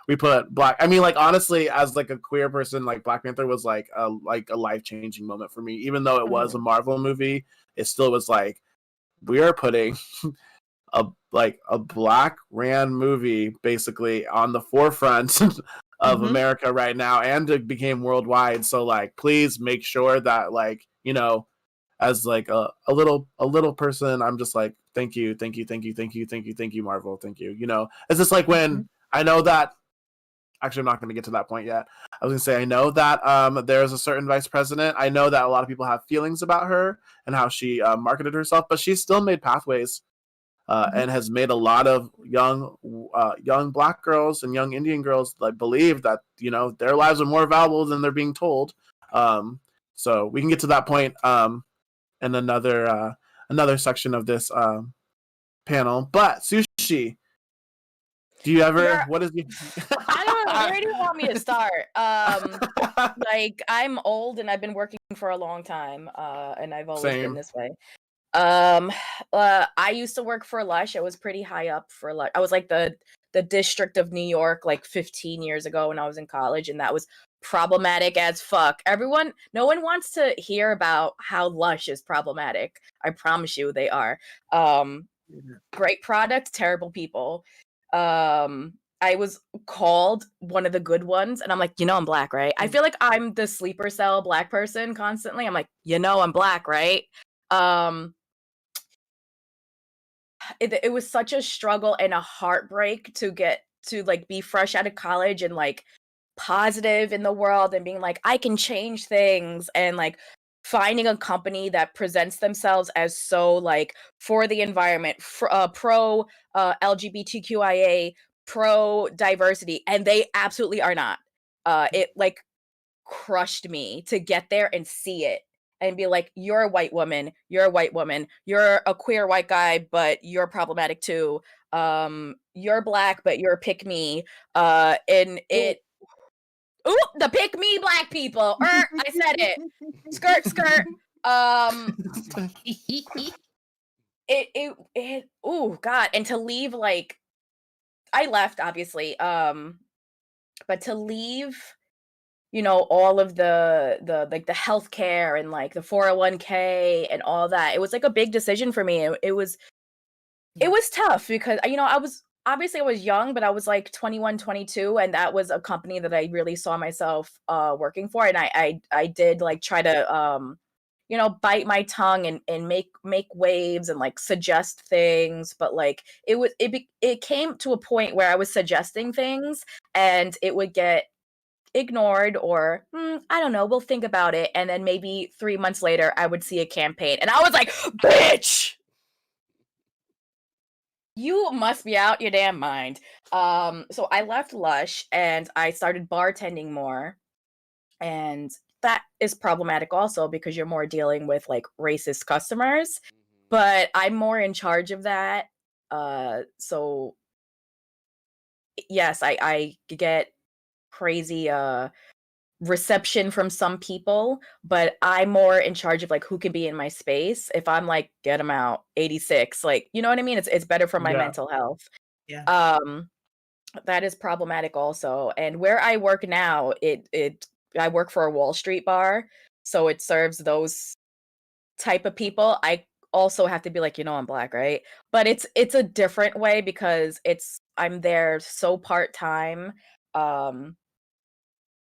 S2: we put Black? I mean, like, honestly, as like a queer person, like Black Panther was like a life-changing moment for me. Even though it was a Marvel movie, it still was like, we are putting a Black ran movie basically on the forefront of America right now, and it became worldwide. So like, please make sure that, like, you know, as like a little person, I'm just like, thank you, Marvel, thank you. You know, it's just like when I know that. Actually, I'm not going to get to that point yet. I was going to say, I know that there's a certain vice president. I know that a lot of people have feelings about her and how she marketed herself, but she still made pathways. And has made a lot of young Black girls and young Indian girls like believe that, you know, their lives are more valuable than they're being told. So we can get to that point in another section of this panel. But Sushi, do you ever? What is?
S5: I don't know. Where do you want me to start? Like, I'm old and I've been working for a long time, and I've always been this way. I used to work for Lush. I was pretty high up for Lush. I was like the district of New York like 15 years ago when I was in college, and that was problematic as fuck. No one wants to hear about how Lush is problematic. I promise you they are. Great product, terrible people. I was called one of the good ones, and I'm like, you know, I'm Black, right? I feel like I'm the sleeper cell Black person constantly. I'm like, you know, I'm Black, right? It was such a struggle and a heartbreak to get to like be fresh out of college and like positive in the world and being like, I can change things, and like finding a company that presents themselves as so like for the environment, pro LGBTQIA, pro diversity, and they absolutely are not. It like crushed me to get there and see it and be like, you're a white woman, you're a queer white guy, but you're problematic too. You're Black, but you're a pick me. And it the pick me Black people. I said it. Skirt. Oh God. And to leave, like, I left obviously. But to leave, you know, all of the like the healthcare and like the 401k and all that, it was like a big decision for me. It was tough because, you know, obviously I was young, but I was like 21, 22, and that was a company that I really saw myself working for. And I did like try to bite my tongue and make waves and like suggest things, but like it came to a point where I was suggesting things and it would get ignored or I don't know, we'll think about it. And then maybe 3 months later, I would see a campaign and I was like, bitch, you must be out your damn mind. So I left Lush and I started bartending more. And that is problematic also because you're more dealing with like racist customers. But I'm more in charge of that. So yes, I get crazy reception from some people, but I'm more in charge of like who can be in my space. If I'm like, get them out, 86, like, you know what I mean? It's better for my
S2: Yeah.
S5: mental health.
S6: Yeah.
S5: That is problematic also. And where I work now, I work for a Wall Street bar, so it serves those type of people. I also have to be like, I'm black, right? But it's a different way because I'm there so part-time.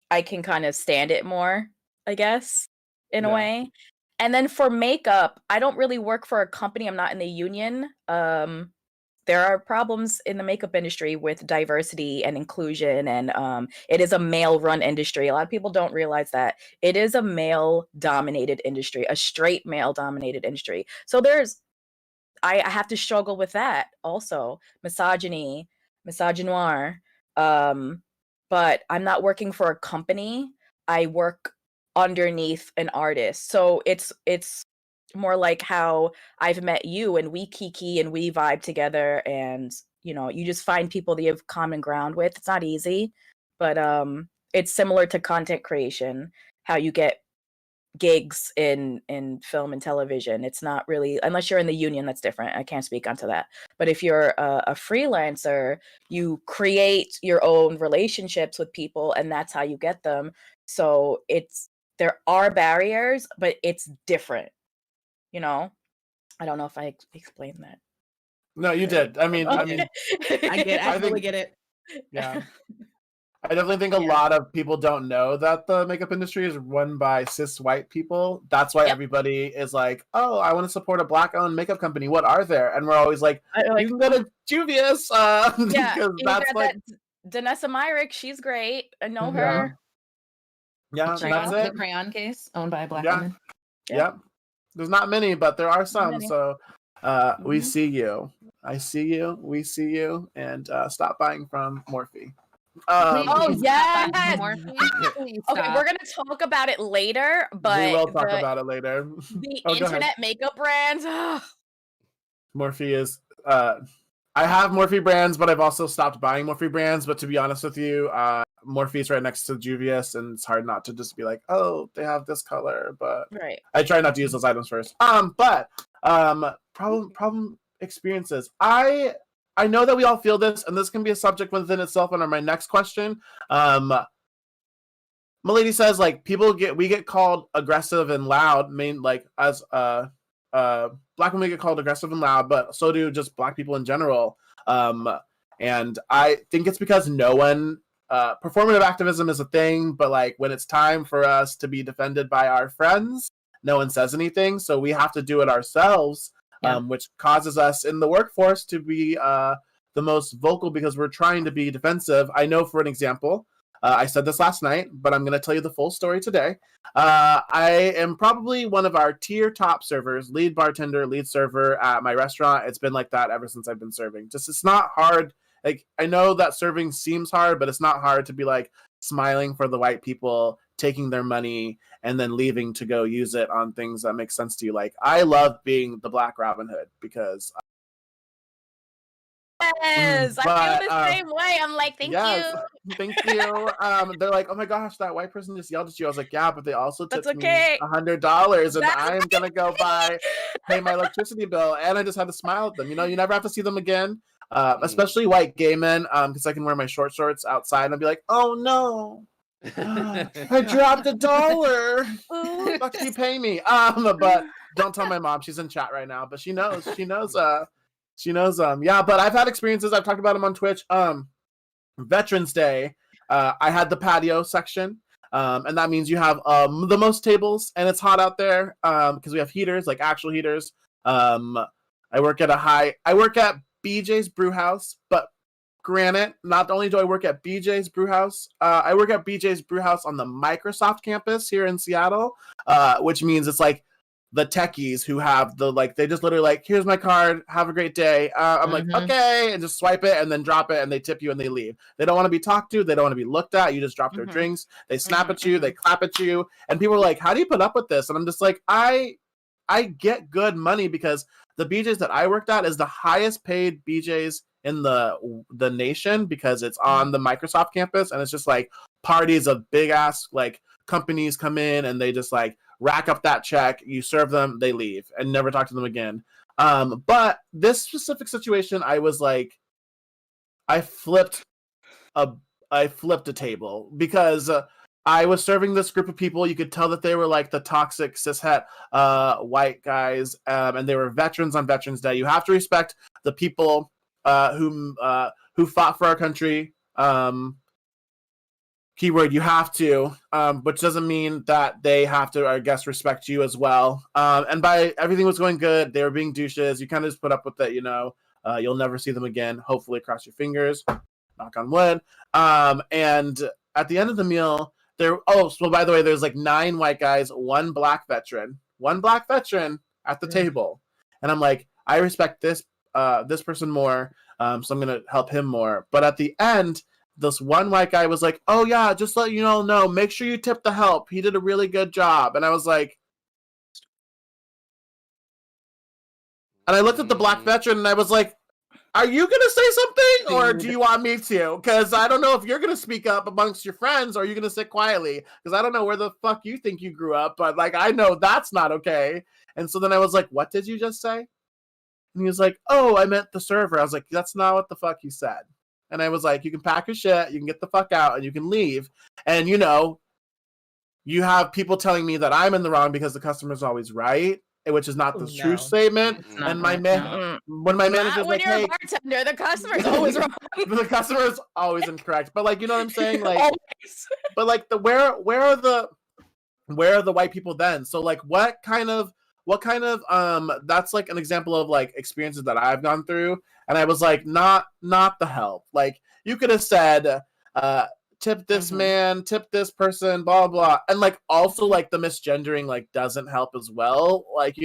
S5: I can kind of stand it more, I guess, in a
S2: Yeah.
S5: way. And then for makeup, I don't really work for a company. I'm not in the union. There are problems in the makeup industry with diversity and inclusion, and it is a male-run industry. A lot of people don't realize that it is a male-dominated industry, a straight male-dominated industry. So I have to struggle with that also. Misogyny, misogynoir. But I'm not working for a company. I work underneath an artist. So it's more like how I've met you and we kiki and we vibe together and you just find people that you have common ground with. It's not easy, but it's similar to content creation, how you get gigs in film and television. It's not really, unless you're in the union, that's different. I can't speak onto that. But if you're a freelancer, you create your own relationships with people and that's how you get them. So there are barriers, but it's different. I don't know if I explained that.
S2: No, you did. I mean,
S6: I
S2: I
S6: fully
S2: think-
S6: get it.
S2: yeah. I definitely think a
S5: Yeah.
S2: lot of people don't know that the makeup industry is run by cis white people. That's why
S5: Yep.
S2: everybody is like, "Oh, I want to support a black-owned makeup company. What are there?" And we're always like, "You can go to Juvia's,"
S5: Yeah,
S2: because
S5: you
S2: that's
S5: got
S2: like,
S5: that Danessa Myrick. She's great. I know
S6: Mhm.
S5: her.
S2: yeah,
S3: Crayon,
S2: that's
S3: the
S2: it.
S3: crayon case owned by a black
S2: Yeah.
S3: woman.
S2: Yep. There's not many, but there are some.
S5: many.
S2: So we
S5: Mhm.
S2: see you. I see you. We see you. And stop buying from Morphe.
S5: Oh,
S3: Please stop buying
S5: yes!
S3: Morphe. Please
S5: Okay,
S3: stop.
S5: we're gonna talk about it later,
S2: We
S5: but
S2: will talk about it later.
S5: the
S2: Oh, go ahead.
S5: internet makeup brands.
S2: Morphe is I have Morphe brands, but I've also stopped buying Morphe brands. But to be honest with you, Morphe's right next to Juvia's, and it's hard not to just be like, oh, they have this color. But
S5: Right.
S2: I try not to use those items first. But problem experiences. I know that we all feel this, and this can be a subject within itself. And on my next question, Milady says like we get called aggressive and loud, as black women get called aggressive and loud, but so do just black people in general. And I think it's because no one performative activism is a thing, but like when it's time for us to be defended by our friends, no one says anything, so we have to do it ourselves, which causes us in the workforce to be the most vocal because we're trying to be defensive. I know, for an example, I said this last night, but I'm going to tell you the full story today. I am probably one of our tier top servers, lead bartender, lead server at my restaurant. It's been like that ever since I've been serving. Just, it's not hard. Like, I know that serving seems hard, but it's not hard to be like smiling for the white people, taking their money, and then leaving to go use it on things that make sense to you. Like, I love being the Black Robin Hood because
S5: Yes,
S2: but,
S5: I feel the same way. I'm like, thank
S2: yes,
S5: you.
S2: thank you. They're like, oh my gosh, that white person just yelled at you. I was like, yeah, but they also
S5: That's
S2: tipped
S5: okay.
S2: me $100, and
S5: That's
S2: I'm gonna go pay my electricity bill, and I just had to smile at them. You know, you never have to see them again, especially white gay men, because I can wear my short shorts outside and be like, oh no, I dropped $1.
S5: Ooh.
S2: Fuck you, pay me. But don't tell my mom. She's in chat right now, but she knows. She knows. She knows them. Yeah, but I've had experiences. I've talked about them on Twitch. Veterans Day, I had the patio section. And that means you have the most tables, and it's hot out there because we have heaters, like actual heaters. I work at BJ's Brewhouse, but granted, not only do I work at BJ's Brewhouse, I work at BJ's Brewhouse on the Microsoft campus here in Seattle, which means it's like the techies who have they just literally like, here's my card, have a great day. I'm like, okay, and just swipe it and then drop it and they tip you and they leave. They don't want to be talked to, they don't want to be looked at. You just drop their drinks, they snap at you, they clap at you, and people are like, how do you put up with this? And I'm just like, I get good money because the BJ's that I worked at is the highest paid BJ's in the nation because it's on the Microsoft campus, and it's just like parties of big ass like companies come in and they just like rack up that check, you serve them, they leave, and never talk to them again. But this specific situation, I was like, I flipped a table because I was serving this group of people. You could tell that they were like the toxic cishet white guys, and they were veterans on Veterans Day. You have to respect the people who fought for our country. Keyword, you have to, which doesn't mean that they have to, I guess, respect you as well. And by everything was going good, they were being douches. You kind of just put up with it, you'll never see them again. Hopefully, cross your fingers, knock on wood. And at the end of the meal, so by the way, there's like 9 white guys, 1 black veteran at the table. And I'm like, I respect this person more, so I'm going to help him more. But at the end, this one white guy was like, oh yeah, just let you all know, make sure you tip the help. He did a really good job. And I was like, and I looked at the black veteran and I was like, are you going to say something or do you want me to? Because I don't know if you're going to speak up amongst your friends or you're going to sit quietly. Because I don't know where the fuck you think you grew up. But like, I know that's not okay. And so then I was like, what did you just say? And he was like, oh, I meant the server. I was like, that's not what the fuck you said. And I was like, you can pack your shit, you can get the fuck out, and you can leave. And, you have people telling me that I'm in the wrong because the customer's always right, which is not the true statement. And when my manager's like,
S5: you're
S2: hey,
S5: a bartender, the customer's always wrong.
S2: the customer's always incorrect. But like, you know what I'm saying? Like, but like where are the white people then? So like, what kind of that's like an example of like experiences that I've gone through. And I was like, not the help. Like, you could have said, tip this man, tip this person, blah, blah. And like, also like the misgendering, like doesn't help as well. Like,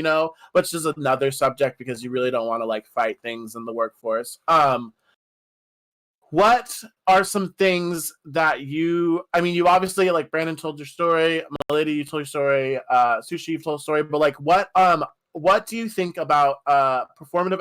S2: which is another subject because you really don't want to like fight things in the workforce. What are some things that you obviously, like, Brandon told your story, Milady, you told your story, Sushi, you've told a story, but like, what do you think about performative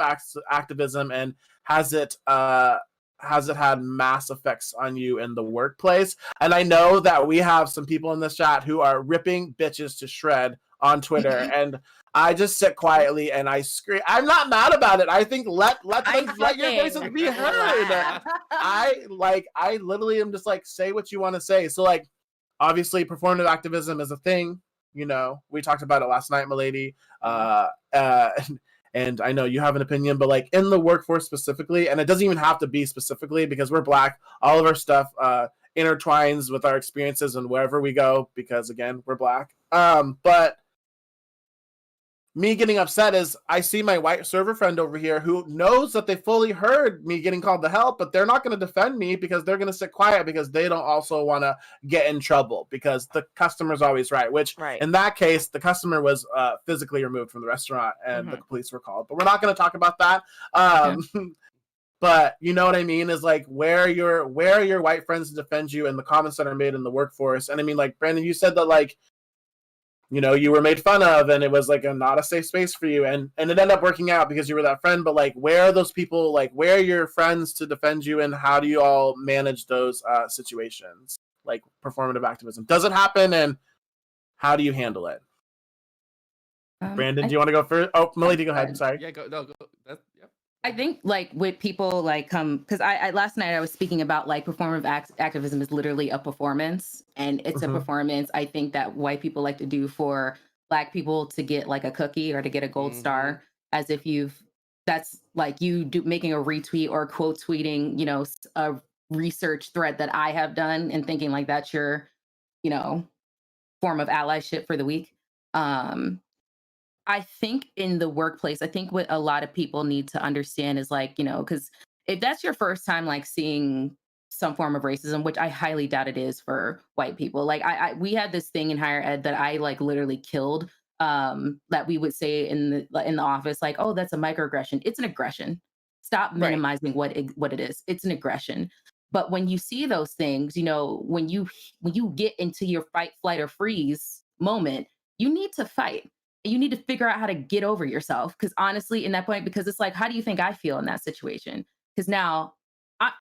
S2: activism, and has it had mass effects on you in the workplace? And I know that we have some people in this chat who are ripping bitches to shred on Twitter, and I just sit quietly and I scream. I'm not mad about it. I think let your voices be heard. I literally am just like, say what you want to say. So like, obviously, performative activism is a thing. We talked about it last night, Milady. And I know you have an opinion, but like in the workforce specifically, and it doesn't even have to be specifically because we're Black, all of our stuff intertwines with our experiences and wherever we go, because again, we're Black. But me getting upset is I see my white server friend over here who knows that they fully heard me getting called to help, but they're not going to defend me because they're going to sit quiet because they don't also want to get in trouble because the customer's always right, which in that case, the customer was physically removed from the restaurant and the police were called. But we're not going to talk about that. But you know what I mean? Is like, where are your white friends to defend you, and the comments that are made in the workforce? And I mean, like, Brandon, you said that like, you were made fun of and it was like not a safe space for you. And it ended up working out because you were that friend. But like, where are those people? Like, where are your friends to defend you? And how do you all manage those situations? Like performative activism. Does it happen? And how do you handle it? Brandon, do you want to go first? Oh, Milady, go ahead. Sorry.
S4: Yeah, go. Yep.
S3: I think like with people like because I last night I was speaking about like performative activism is literally a performance, and it's a performance I think that white people like to do for Black people to get like a cookie or to get a gold star, as if you've that's like you making a retweet or quote tweeting, a research thread that I have done and thinking like that's your, you know, form of allyship for the week. Um, I think in the workplace, I think what a lot of people need to understand is like, because if that's your first time like seeing some form of racism, which I highly doubt it is for white people. Like we had this thing in higher ed that I like literally killed. That we would say in the office, like, oh, that's a microaggression. It's an aggression. Stop
S5: Right.
S3: minimizing what it is. It's an aggression. But when you see those things, when you get into your fight, flight, or freeze moment, you need to fight. You need to figure out how to get over yourself. Because honestly, in that point, because it's like, how do you think I feel in that situation? Because now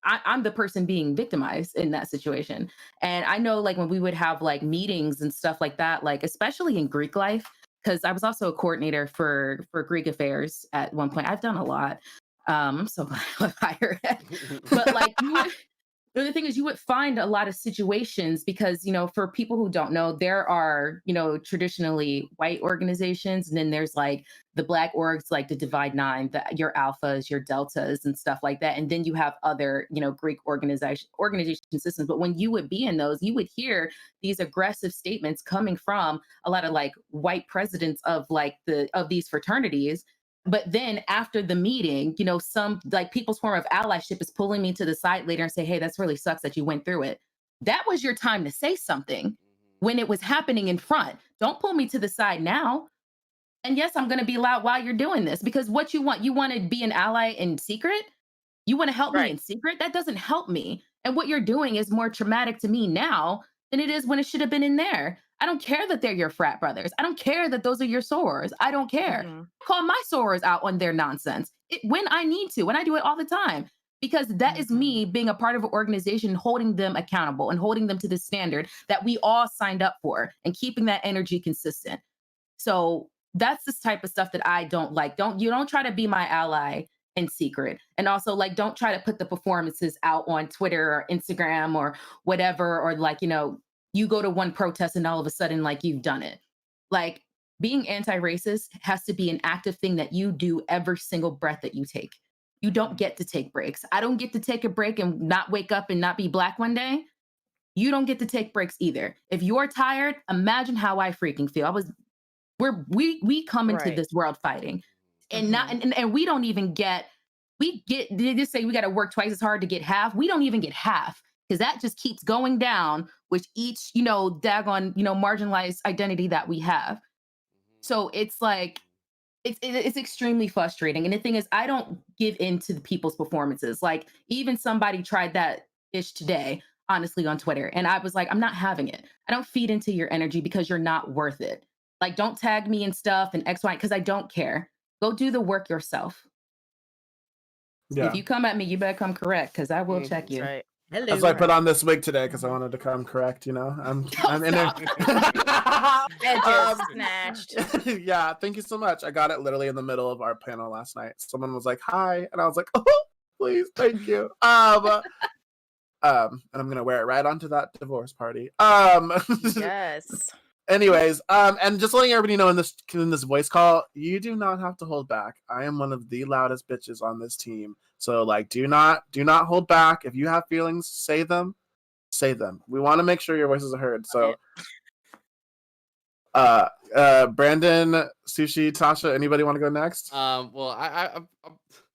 S3: I'm the person being victimized in that situation. And I know, like, when we would have like meetings and stuff like that, like, especially in Greek life, because I was also a coordinator for Greek affairs at one point. I've done a lot. I'm so glad with higher ed. But like, the thing is, you would find a lot of situations because, for people who don't know, there are, traditionally white organizations, and then there's like the black orgs, like the Divide Nine, your alphas, your deltas, and stuff like that. And then you have other, Greek organization systems. But when you would be in those, you would hear these aggressive statements coming from a lot of like white presidents of like of these fraternities. But then after the meeting, some like people's form of allyship is pulling me to the side later and say, hey, that's really sucks that you went through it. That was your time to say something when it was happening in front. Don't pull me to the side now. And yes, I'm going to be loud while you're doing this, because what you want to be an ally in secret. You want to help me
S5: Right.
S3: in secret? That doesn't help me. And what you're doing is more traumatic to me now than it is when it should have been in there. I don't care that they're your frat brothers. I don't care that those are your sorors. I don't care.
S5: Mhm.
S3: Call my sorors out on their nonsense when I need to, when I do it all the time, because that is me being a part of an organization, holding them accountable and holding them to the standard that we all signed up for and keeping that energy consistent. So that's this type of stuff that I don't like. Don't try to be my ally in secret. And also, like, don't try to put the performances out on Twitter or Instagram or whatever, or like, you go to one protest and all of a sudden like you've done it. Like, being anti-racist has to be an active thing that you do every single breath that you take. You don't get to take breaks. I don't get to take a break and not wake up and not be black one day. You don't get to take breaks either. If you're tired, imagine how I freaking feel. We come into
S5: Right.
S3: this world fighting, and not and we don't even get they just say we got to work twice as hard to get half. We don't even get half, because that just keeps going down with each daggone marginalized identity that we have. So it's like it's extremely frustrating. And the thing is, I don't give in to the people's performances. Like, even somebody tried that ish today, honestly, on Twitter. And I was like, I'm not having it. I don't feed into your energy because you're not worth it. Like, don't tag me and stuff and X, Y, because I don't care. Go do the work yourself.
S2: Yeah.
S3: If you come at me, you better come correct, because I will check
S5: That's
S3: you.
S5: right.
S6: Hello.
S2: That's why I put on this wig today, because I wanted to come correct. I'm in it.
S5: Edges snatched.
S2: Yeah, thank you so much. I got it literally in the middle of our panel last night. Someone was like, "Hi," and I was like, "Oh, please, thank you." And I'm gonna wear it right onto that divorce party.
S5: Yes.
S2: Anyways, and just letting everybody know in this voice call, you do not have to hold back. I am one of the loudest bitches on this team. So like, do not hold back. If you have feelings, say them. Say them. We want to make sure your voices are heard. So Brandon, Sushi, Tasha, anybody want to go next?
S4: Well,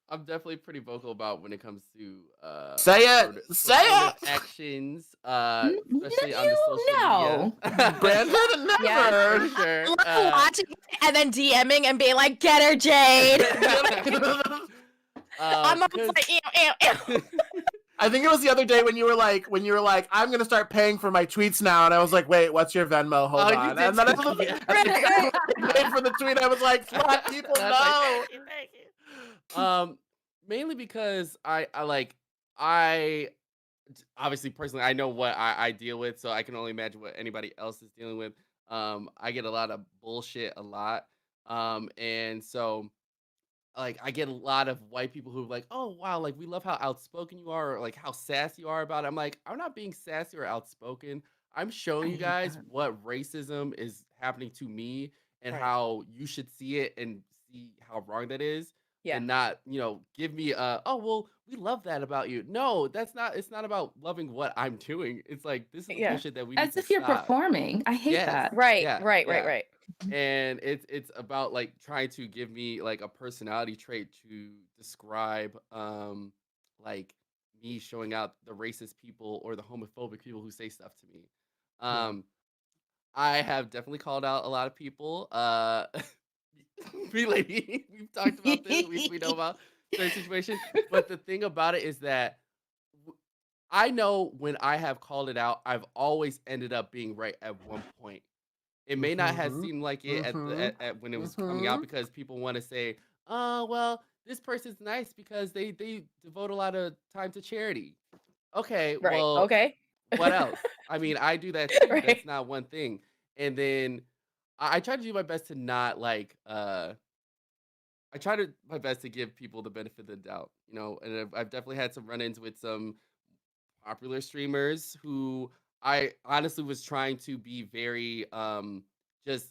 S4: I'm definitely pretty vocal about when it comes to
S2: Say it! Say it!
S4: actions, especially on the social media.
S2: Brandon, never.
S5: Yeah.
S4: For sure.
S5: Love watching it and then DMing and being like, "Get her, Jade." I'm always like, ew.
S2: I think it was the other day when you were like, I'm gonna start paying for my tweets now, and I was like, wait, what's your Venmo? Hold on. And then I was paid for the tweet. I was like, let people know.
S4: Thank you. Mainly because I obviously personally I know what I deal with, so I can only imagine what anybody else is dealing with. I get a lot of bullshit a lot, and so like I get a lot of white people who are like, oh wow, like we love how outspoken you are, or like how sassy you are about it. I'm like, I'm not being sassy or outspoken. I'm showing you guys what racism is happening to me and
S5: Right.
S4: how you should see it and see how wrong that is.
S5: Yeah.
S4: and not, give me oh well, we love that about you. No, it's not about loving what I'm doing. It's like this is the
S5: Yeah.
S4: bullshit that we need
S3: As
S4: to
S3: if you're
S4: stop.
S3: performing. I hate
S4: Yes.
S3: that.
S5: Right.
S4: Yeah.
S5: Right. Right.
S4: Yeah.
S5: Right.
S4: And it's about like trying to give me like a personality trait to describe like me showing out the racist people or the homophobic people who say stuff to me.
S2: Yeah.
S4: Um I have definitely called out a lot of people. Me lady, we've talked about this. We know about certain situations. But the thing about it is that w- I know when I have called it out, I've always ended up being right at one point. It may not have
S2: Mm-hmm.
S4: seemed like it
S2: Mm-hmm.
S4: at when it was coming
S2: Mm-hmm.
S4: out because people want to say, "Oh, well, this person's nice because they devote a lot of time to charity." Okay,
S5: Right.
S4: well,
S5: Okay.
S4: what else? I mean, I do that too.
S5: Right.
S4: That's not one thing. And then I try to do my best to not like I try to my best to give people the benefit of the doubt, and I've definitely had some run-ins with some popular streamers who I honestly was trying to be very just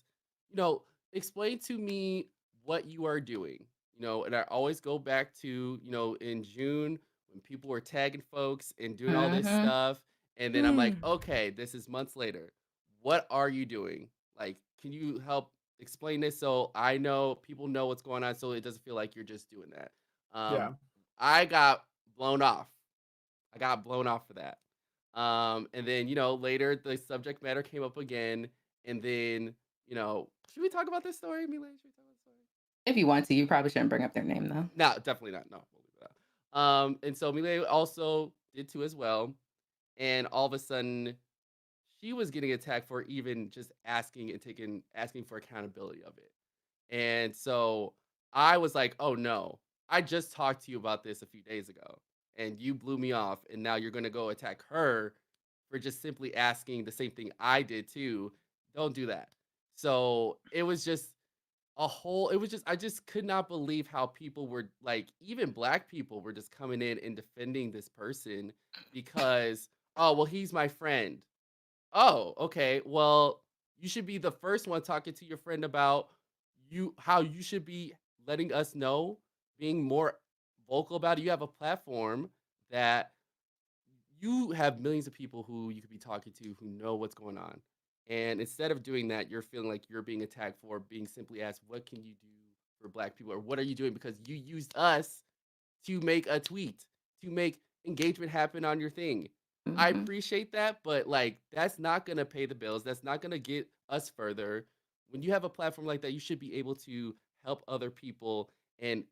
S4: you know explain to me what you are doing, and I always go back to in June when people were tagging folks and doing all this
S3: Hmm.
S4: stuff, and then I'm like,
S5: Hmm.
S4: okay, this is months later, what are you doing? Like, can you help explain this so I know people know what's going on so it doesn't feel like you're just doing that.
S2: Yeah.
S4: I got blown off. I got blown off for that. And then, later the subject matter came up again. And then, should we talk about this story, Mila? Should we talk about the story?
S3: If you want to, you probably shouldn't bring up their name though.
S4: No, definitely not. No, we'll leave it out. And so Mila also did too as well. And all of a sudden, she was getting attacked for even just asking for accountability of it. And so I was like, "Oh no, I just talked to you about this a few days ago, and you blew me off, and now you're gonna go attack her for just simply asking the same thing I did too. Don't do that." So it was just it was just I just could not believe how people were like, even black people were just coming in and defending this person because, oh well, he's my friend. Oh, okay. Well, you should be the first one talking to your friend about how you should be letting us know, being more vocal about it. You have a platform that you have millions of people who you could be talking to who know what's going on. And instead of doing that, you're feeling like you're being attacked for being simply asked, what can you do for black people? Or what are you doing? Because you used us to make a tweet, to make engagement happen on your thing. I
S3: Hmm.
S4: appreciate that, but like that's not gonna pay the bills. That's not gonna get us further. When you have a platform like that, you should be able to help other people and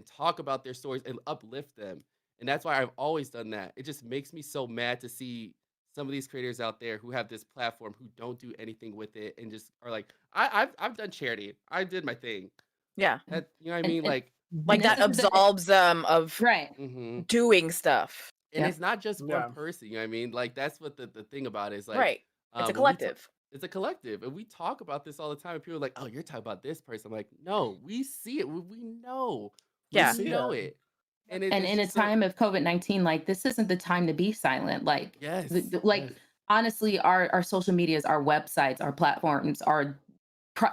S4: talk about their stories and uplift them. And that's why I've always done that. It just makes me so mad to see some of these creators out there who have this platform who don't do anything with it and just are like, I've done charity. I did my thing.
S5: Yeah.
S4: That you know what I
S3: And
S4: mean?
S3: and
S4: Like,
S5: Like
S3: and
S4: it's
S3: this
S5: that
S3: is the
S5: absolves of
S3: right.
S4: mhm.
S5: doing stuff.
S4: And
S3: Yeah.
S4: it's not just one
S2: Yeah.
S4: person, you know what I mean? Like, that's what the thing about it is, like,
S5: Right. It's a
S4: when we talk
S5: collective.
S4: it's a collective, and we talk about this all the time, and people are like, "Oh, you're talking about this person." I'm like, "No, we see it, we know.
S2: We
S4: We
S5: Yeah.
S2: see
S4: know
S2: it.
S4: it." And
S3: And
S4: it's
S3: in a
S4: just so
S3: time of COVID-19, like this isn't the time to be silent. Like,
S4: yes,
S3: like
S4: yes.
S3: honestly, our social medias, our websites, our platforms are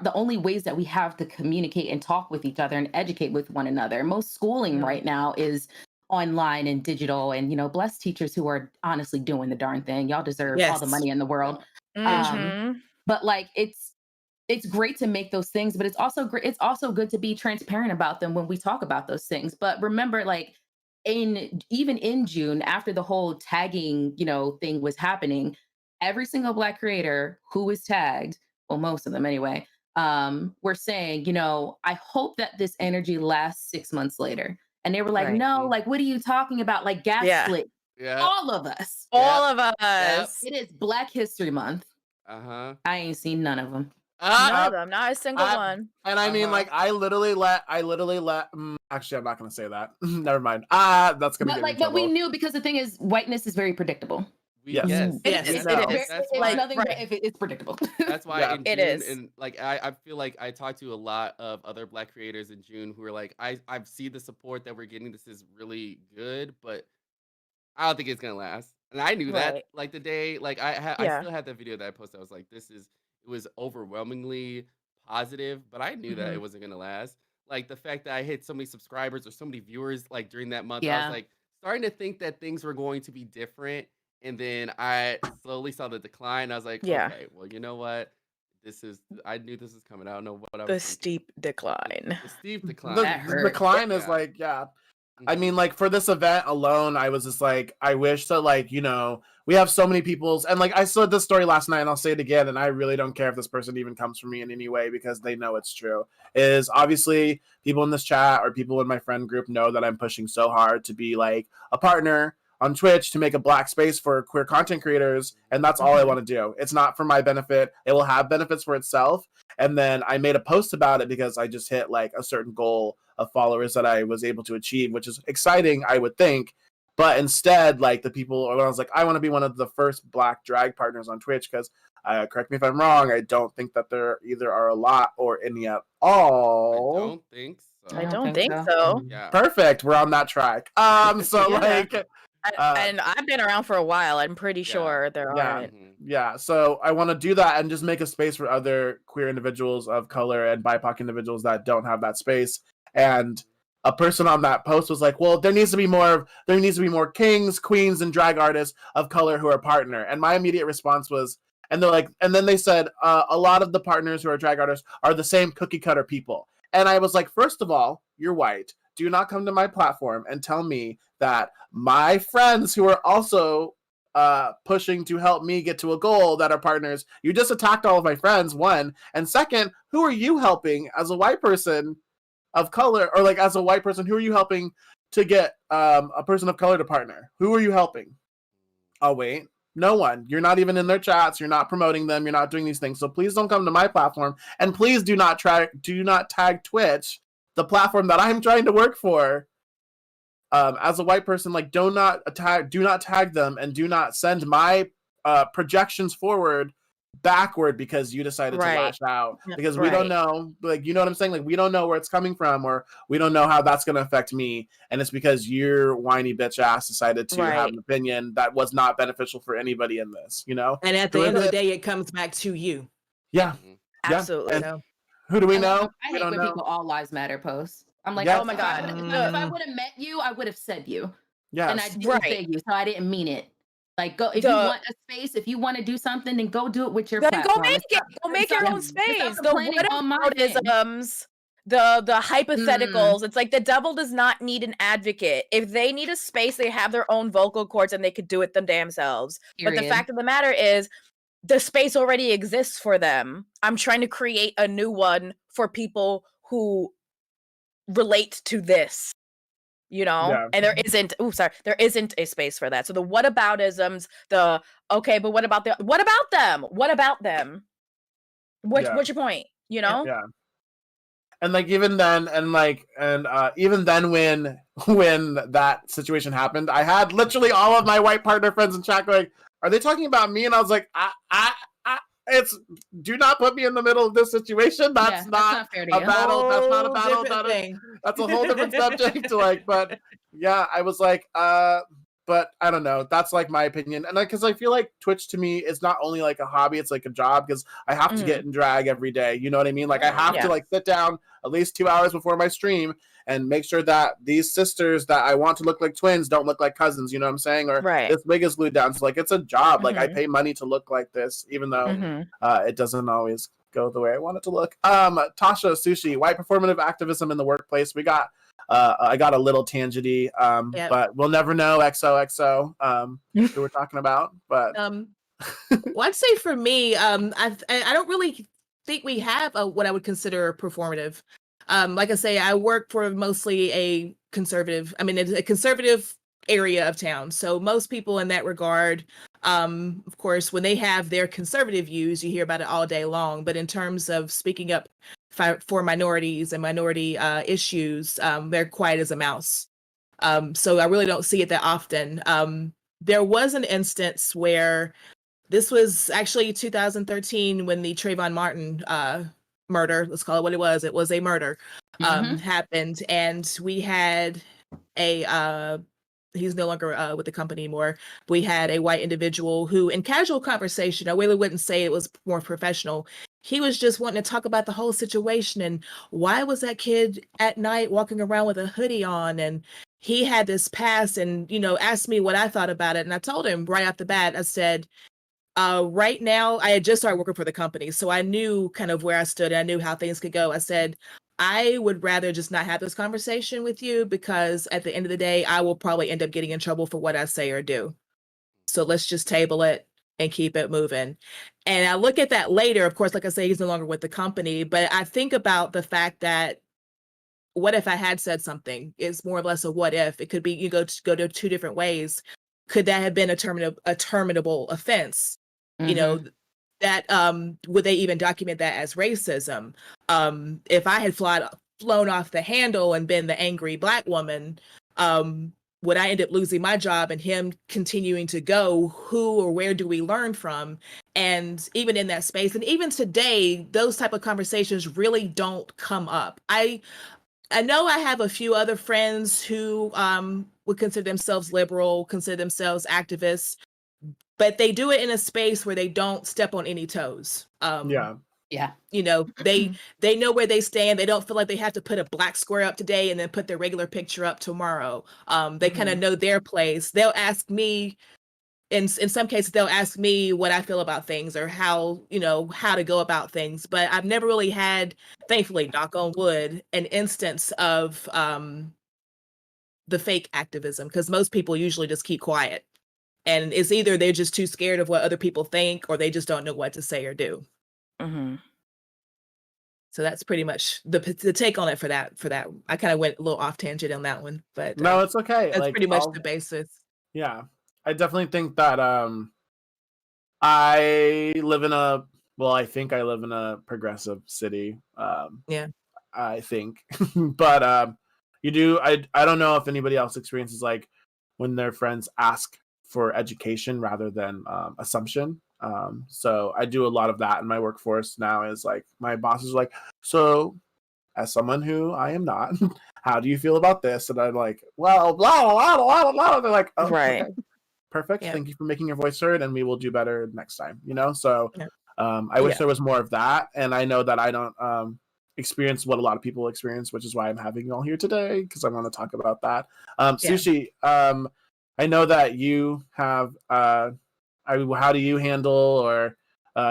S3: the only ways that we have to communicate and talk with each other and educate with one another. Most schooling
S2: Yeah.
S3: right now is online and digital, and bless teachers who are honestly doing the darn thing. Y'all deserve all the
S6: Yes.
S3: money in the world.
S2: Yeah.
S4: Yeah.
S3: Um,
S5: Mm-hmm.
S3: but like it's great to make those things, but it's also great, it's also good to be transparent about them when we talk about those things. But remember, like even in June, after the whole tagging, thing was happening, every single black creator who was tagged, well, most of them anyway, were saying, I hope that this energy lasts 6 months later. And they were like,
S5: Right.
S3: no,
S4: Mhm.
S3: like, what are you talking about? Like
S5: Yeah.
S3: gaslit
S4: Yep.
S3: all of us.
S5: All
S4: Yep.
S5: of
S4: Yep.
S5: us.
S3: It is Black History Month.
S4: Uh-huh.
S3: I ain't seen none of them.
S5: None
S4: Ah!
S5: of them. Not a single
S2: I
S5: one.
S2: and I mean,
S4: Uh-huh.
S2: like, I literally let. Actually, I'm not gonna say that. Never mind. That's gonna get me in
S3: But we
S2: trouble.
S3: knew, because the thing is, whiteness is very predictable.
S4: We
S2: Yes.
S4: yes.
S5: It
S6: Yes.
S5: is.
S2: We
S4: And
S5: It
S2: know.
S5: is.
S3: It's
S4: that's
S5: Like,
S4: why
S3: nothing but
S5: right.
S3: it's predictable.
S4: that's why
S2: Yeah.
S4: in
S5: It
S4: June,
S5: is.
S4: and like I feel like I talked to a lot of other black creators in June who are like, I see the support that we're getting. This is really good, but I don't think it's gonna last. And I knew that
S5: Right.
S4: like the day, like I
S5: Yeah.
S4: still had that video that I posted. I was like, it was overwhelmingly positive, but I knew that
S5: Mm-hmm.
S4: it wasn't gonna last. like the fact that I hit so many subscribers or so many viewers like during that month, I was
S3: Yeah.
S4: like starting to think that things were going to be different. And then I slowly saw the decline. I was like,
S5: Yeah.
S4: okay, well, you know what? I knew this was coming. I don't know what I
S5: The
S4: was thinking.
S5: steep decline.
S4: The steep
S2: The,
S4: decline.
S3: That
S2: the
S3: hurt.
S2: decline is
S4: Yeah.
S2: like, yeah. I
S4: Mhm.
S2: mean, like for this event alone, I was just like, I wish that, like, you know, we have so many people's, and like I said this story last night, and I'll say it again, and I really don't care if this person even comes from me in any way because they know it's true. Is obviously people in this chat or people in my friend group know that I'm pushing so hard to be like a partner on Twitch to make a black space for queer content creators, and that's all I want to do. It's not for my benefit. It will have benefits for itself. And then I made a post about it because I just hit like a certain goal of followers that I was able to achieve, which is exciting, I would think. But instead, like the people, when I was like, I want to be one of the first black drag partners on Twitch, because correct me if I'm wrong, I don't think that there either are a lot or any at
S4: I
S2: all.
S4: don't think so.
S5: I don't think so.
S4: Yeah.
S2: Perfect. We're on that track. So
S5: Yeah.
S2: like,
S5: And I've been around for a while. I'm pretty sure there
S2: Yeah.
S5: aren't.
S4: Mhm.
S2: yeah. So I want to do that and just make a space for other queer individuals of color and BIPOC individuals that don't have that space. And a person on that post was like, well, there needs to be more kings, queens, and drag artists of color who are partner. And my immediate response was, and they're like, and then they said, a lot of the partners who are drag artists are the same cookie cutter people. And I was like, first of all, you're white. Do not come to my platform and tell me that my friends who are also pushing to help me get to a goal that are partners, you just attacked all of my friends, one. And second, who are you helping as a white person of color, or like as a white person, who are you helping to get a person of color to partner? Who are you helping? Oh, wait. No one. You're not even in their chats. You're not promoting them. You're not doing these things. So please don't come to my platform. And please do not tag Twitch, the platform that I'm trying to work for. As a white person, like do not tag them, and do not send my projections forward backward because you decided to lash out, because we don't know, like, you know what I'm saying? Like, we don't know where it's coming from, or we don't know how that's going to affect me. And it's because your whiny bitch ass decided to have an opinion that was not beneficial for anybody in this, you know?
S6: And at the end of the day, it comes back to you.
S2: Yeah.
S5: Absolutely.
S2: And who do we know?
S3: I hate when people all lives matter posts. I'm like,
S2: Yeah.
S5: Oh my God.
S3: If I would have met you, I would have said you.
S2: Yes.
S3: And I didn't say you, so I didn't mean it. Like, go if you want a space, if you want to do something, then go do it with your platform.
S5: Go make it. Go make your own space. The whataboutisms, the hypotheticals. It's like the devil does not need an advocate. If they need a space, they have their own vocal cords and they could do it them damn selves. But the fact of the matter is, the space already exists for them. I'm trying to create a new one for people who relate to this. You know, and there isn't a space for that. So the whataboutisms, okay, but what about them? What's your point? You know?
S2: Yeah. And like even then, even then when that situation happened, I had literally all of my white partner friends in chat going, "Are they talking about me?" And I was like, it's do not put me in the middle of this situation. That's not fair to you. Battle. That's not a battle. That's a whole different subject. Like, but yeah, I was like, but I don't know. That's like my opinion, and because I feel like Twitch to me is not only like a hobby; it's like a job, because I have to get in drag every day. You know what I mean? Like I have to like sit down at least 2 hours before my stream and make sure that these sisters that I want to look like twins don't look like cousins. You know what I'm saying? Or this wig is glued down. So like it's a job. Like I pay money to look like this, even though it doesn't always go the way I want it to look. Tasha Sushi, white performative activism in the workplace. We got. I got a little tangenty, but we'll never know. XOXO, who we're talking about. But
S6: well, I'd say for me, I don't really think we have what I would consider performative. Like I say, I work for mostly a conservative area of town. So most people in that regard, of course, when they have their conservative views, you hear about it all day long. But in terms of speaking up for minorities and minority issues, they're quiet as a mouse. So I really don't see it that often. There was an instance where this was actually 2013 when the Trayvon Martin murder, let's call it what it was a murder, happened. And we had he's no longer with the company anymore. We had a white individual who, in casual conversation, I really wouldn't say it was more professional. he was just wanting to talk about the whole situation and why was that kid at night walking around with a hoodie on, and he had this past, and asked me what I thought about it. And I told him right off the bat, I said, right now, I had just started working for the company, so I knew kind of where I stood. I knew how things could go. I said, I would rather just not have this conversation with you, because at the end of the day, I will probably end up getting in trouble for what I say or do. So let's just table it and keep it moving. And I look at that later. Of course, like I say, he's no longer with the company, but I think about the fact that what if I had said something? It's more or less a what if. It could be, you go to two different ways. Could that have been a terminable offense?
S3: Mhm.
S6: That would they even document that as racism? If I had flown off the handle and been the angry Black woman, would I end up losing my job and him continuing to go? Who or where do we learn from? And even in that space, and even today, those type of conversations really don't come up. I know I have a few other friends who would consider themselves liberal, consider themselves activists, but they do it in a space where they don't step on any toes.
S2: Yeah.
S3: Yeah.
S6: They know where they stand. They don't feel like they have to put a black square up today and then put their regular picture up tomorrow. They kind of know their place. They'll ask me, in some cases, they'll ask me what I feel about things, or how to go about things. But I've never really had, thankfully, knock on wood, an instance of the fake activism, because most people usually just keep quiet. And it's either they're just too scared of what other people think, or they just don't know what to say or do.
S5: Mm-hmm.
S6: So that's pretty much the take on it for that. I kind of went a little off tangent on that one, but
S2: No, it's okay.
S6: that's
S2: Like,
S6: pretty much the basis.
S2: yeah, I definitely think that I live in a I think I live in a progressive city.
S6: Yeah.
S2: I think, but you do. I don't know if anybody else experiences like when their friends ask for education rather than assumption. So I do a lot of that in my workforce now. Is like my bosses are like, so as someone who I am not, how do you feel about this? And I'm like, well, blah blah blah blah blah. They're like, oh,
S5: Right.
S2: okay, perfect.
S6: Yep.
S2: Thank you for making your voice heard, and we will do better next time. So
S6: Yeah.
S2: I wish
S6: Yeah.
S2: there was more of that, and I know that I don't experience what a lot of people experience, which is why I'm having you all here today, because I want to talk about that.
S6: Yeah.
S2: Sushi, I know that you have. How do you handle, or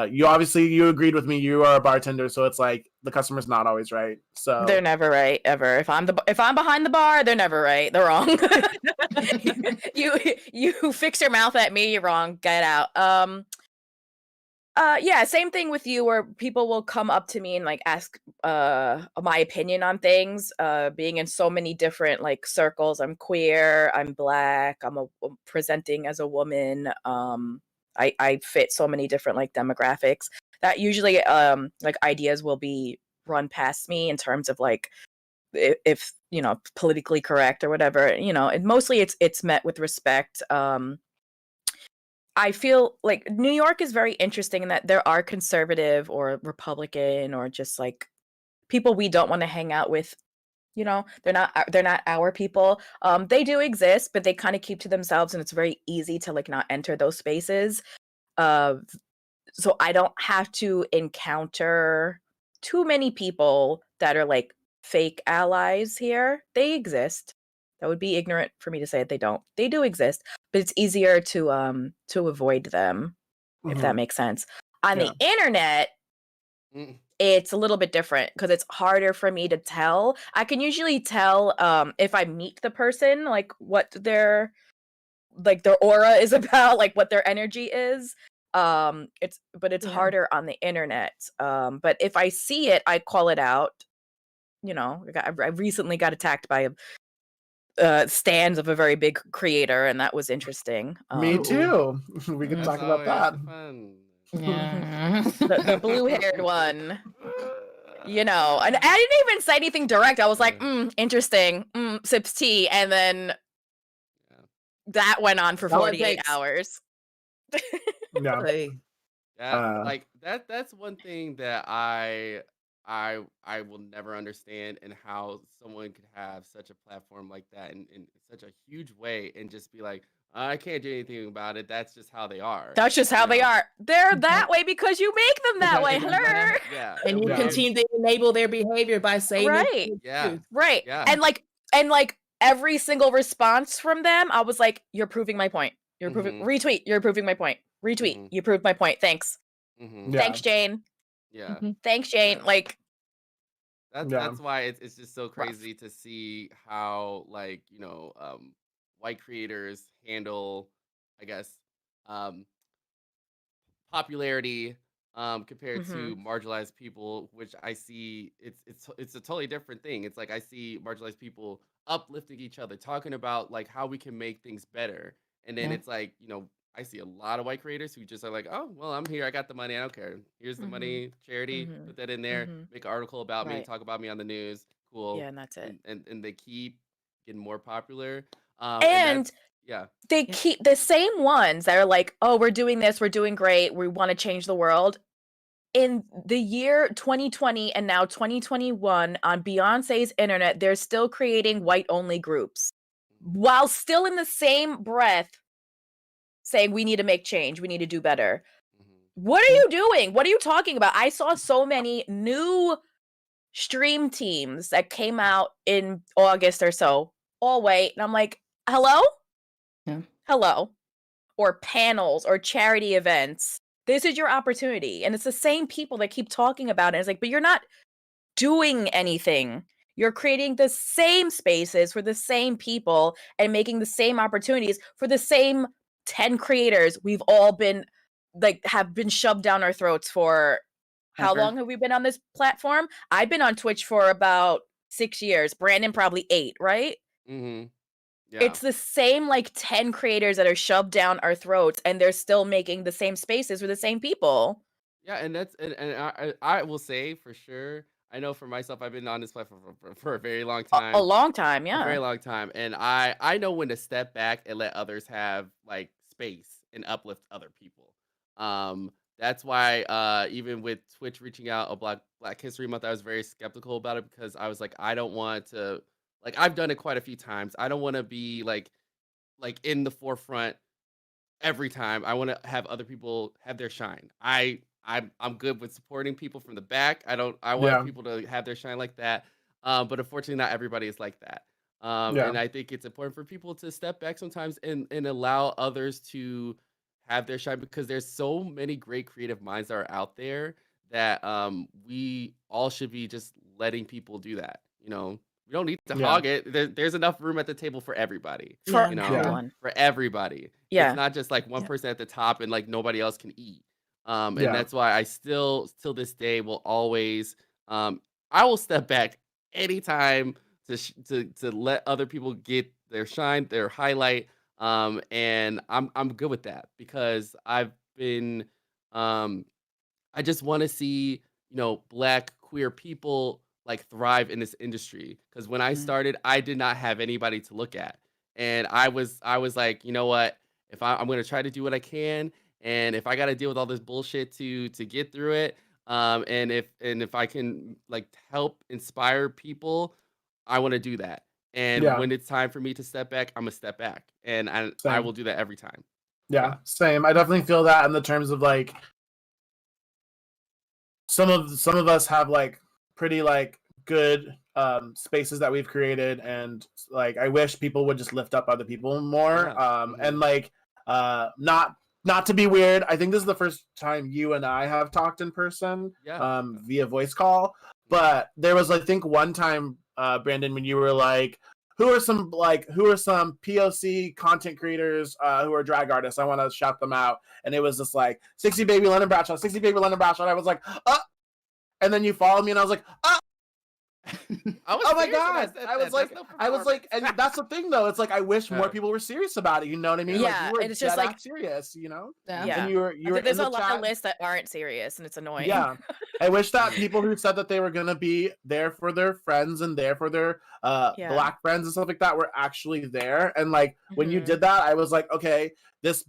S2: you agreed with me? You are a bartender, so it's like the customer's not always right. So
S5: They're never right ever. If I'm behind the bar, they're never right. They're wrong. you fix your mouth at me, you're wrong. Get out. Yeah, same thing with you, where people will come up to me and like ask my opinion on things. Being in so many different like circles. I'm queer, I'm Black, I'm presenting as a woman. I fit so many different like demographics that usually like ideas will be run past me in terms of like if politically correct or whatever, and mostly it's met with respect. I feel like New York is very interesting in that there are conservative or Republican or just like people we don't want to hang out with. They're not our people. They do exist, but they kind of keep to themselves, and it's very easy to like not enter those spaces. Uh, so I don't have to encounter too many people that are like fake allies here. They exist. That would be ignorant for me to say that they don't. They do exist, but it's easier to avoid them, if that makes sense. On
S2: Yeah.
S5: the internet, it's a little bit different because it's harder for me to tell. I can usually tell if I meet the person, like what their aura is about, like what their energy is. It's
S6: Yeah.
S5: harder on the internet. But if I see it, I call it out. I recently got attacked by stands of a very big creator, and that was interesting.
S2: Me too. We can
S4: That's
S2: talk about
S4: always
S2: that.
S4: the fun.
S3: Yeah.
S5: The blue-haired one. And I didn't even say anything direct. I was like, interesting, sips tea, and then that went on for
S6: That's all it
S5: 48
S6: takes.
S5: hours.
S2: Yeah.
S6: Hey.
S4: Like that's one thing that I will never understand, and how someone could have such a platform like that in such a huge way and just be like, I can't do anything about it. That's just how they are.
S5: That's just how they are. They're that way because you make them that way. Hello.
S4: Yeah.
S6: And you
S2: Yeah.
S6: continue to enable their behavior by saying
S5: Right.
S4: Yeah.
S5: Right.
S4: Yeah.
S5: And like every single response from them, I was like, you're proving my point. You're proving retweet, you're proving my point. Retweet, you proved my point. Thanks. Thanks, Jane.
S4: Yeah.
S5: Thanks, Jane.
S4: Yeah.
S5: Like
S4: that's why it's just so crazy to see how like, white creators handle, I guess, um popularity compared to marginalized people, which I see it's a totally different thing. It's like I see marginalized people uplifting each other, talking about like how we can make things better. And then it's like, I see a lot of white creators who just are like, oh, well, I'm here. I got the money. I don't care. Here's the money, charity, put that in there, make an article about me, talk about me on the news. Cool.
S5: Yeah, and that's it.
S4: And they keep getting more popular.
S5: And
S4: yeah.
S5: They keep the same ones that are like, oh, we're doing this, we're doing great, we want to change the world. In the year 2020 and now 2021 on Beyonce's internet, they're still creating white-only groups while still in the same breath saying we need to make change, we need to do better. What are you doing? What are you talking about? I saw so many new stream teams that came out in August or so, all white, and I'm like, hello?
S3: Yeah.
S5: Hello. Or panels or charity events. This is your opportunity. And it's the same people that keep talking about it. It's like, but you're not doing anything. You're creating the same spaces for the same people and making the same opportunities for the same 10 creators we've all been have been shoved down our throats for. How long have we been on this platform? I've been on Twitch for about 6 years. Brandon probably 8, right?
S4: Yeah.
S5: It's the same 10 creators that are shoved down our throats, and they're still making the same spaces for the same people.
S4: Yeah, and that's and I will say for sure. I know for myself, I've been on this platform for a very long time.
S5: A long time,
S4: A very
S5: yeah.
S4: long time, and I know when to step back and let others have like space and uplift other people. That's why even with Twitch reaching out a Black History Month, I was very skeptical about it because I was like, I don't want to like I've done it quite a few times. I don't want to be like in the forefront every time. I want to have other people have their shine. I'm good with supporting people from the back. I want people to have their shine like that. But unfortunately not everybody is like that. And I think it's important for people to step back sometimes and allow others to have their shine because there's so many great creative minds that are out there that we all should be just letting people do that. We don't need to hog it. There's enough room at the table for everybody.
S5: For everyone.
S4: For everybody.
S5: Yeah.
S4: It's not just like one person at the top and like nobody else can eat. And that's why I still till this day will always I will step back anytime to let other people get their shine, their highlight. And I'm good with that because I've been I just want to see, Black queer people like thrive in this industry. Because when I started, I did not have anybody to look at, and I was like, you know what? If I'm going to try to do what I can, and if I got to deal with all this bullshit to get through it, and if I can like help inspire people, I want to do that. And when it's time for me to step back, I'm gonna step back, and I will do that every time.
S2: Yeah, same. I definitely feel that in the terms of like some of us have like pretty like good spaces that we've created, and like I wish people would just lift up other people more. And like not to be weird, I think this is the first time you and I have talked in person via voice call, but there was I think one time Brandon when you were like, who are some POC content creators who are drag artists? I want to shout them out. And it was just like 60 Baby London Bradshaw, 60 Baby London Bradshaw. And I was like, and then you followed me and I was like, oh my god! I was like, and that's the thing though. It's like I wish more people were serious about it. You know what I mean?
S5: Yeah,
S2: like, you were
S5: it's just like
S2: serious. You know?
S5: Yeah.
S2: And you were.
S5: There's a lot of lists that aren't serious, and it's annoying.
S2: Yeah, I wish that people who said that they were gonna be there for their friends and there for their Black friends and stuff like that were actually there. And like when you did that, I was like, okay, this.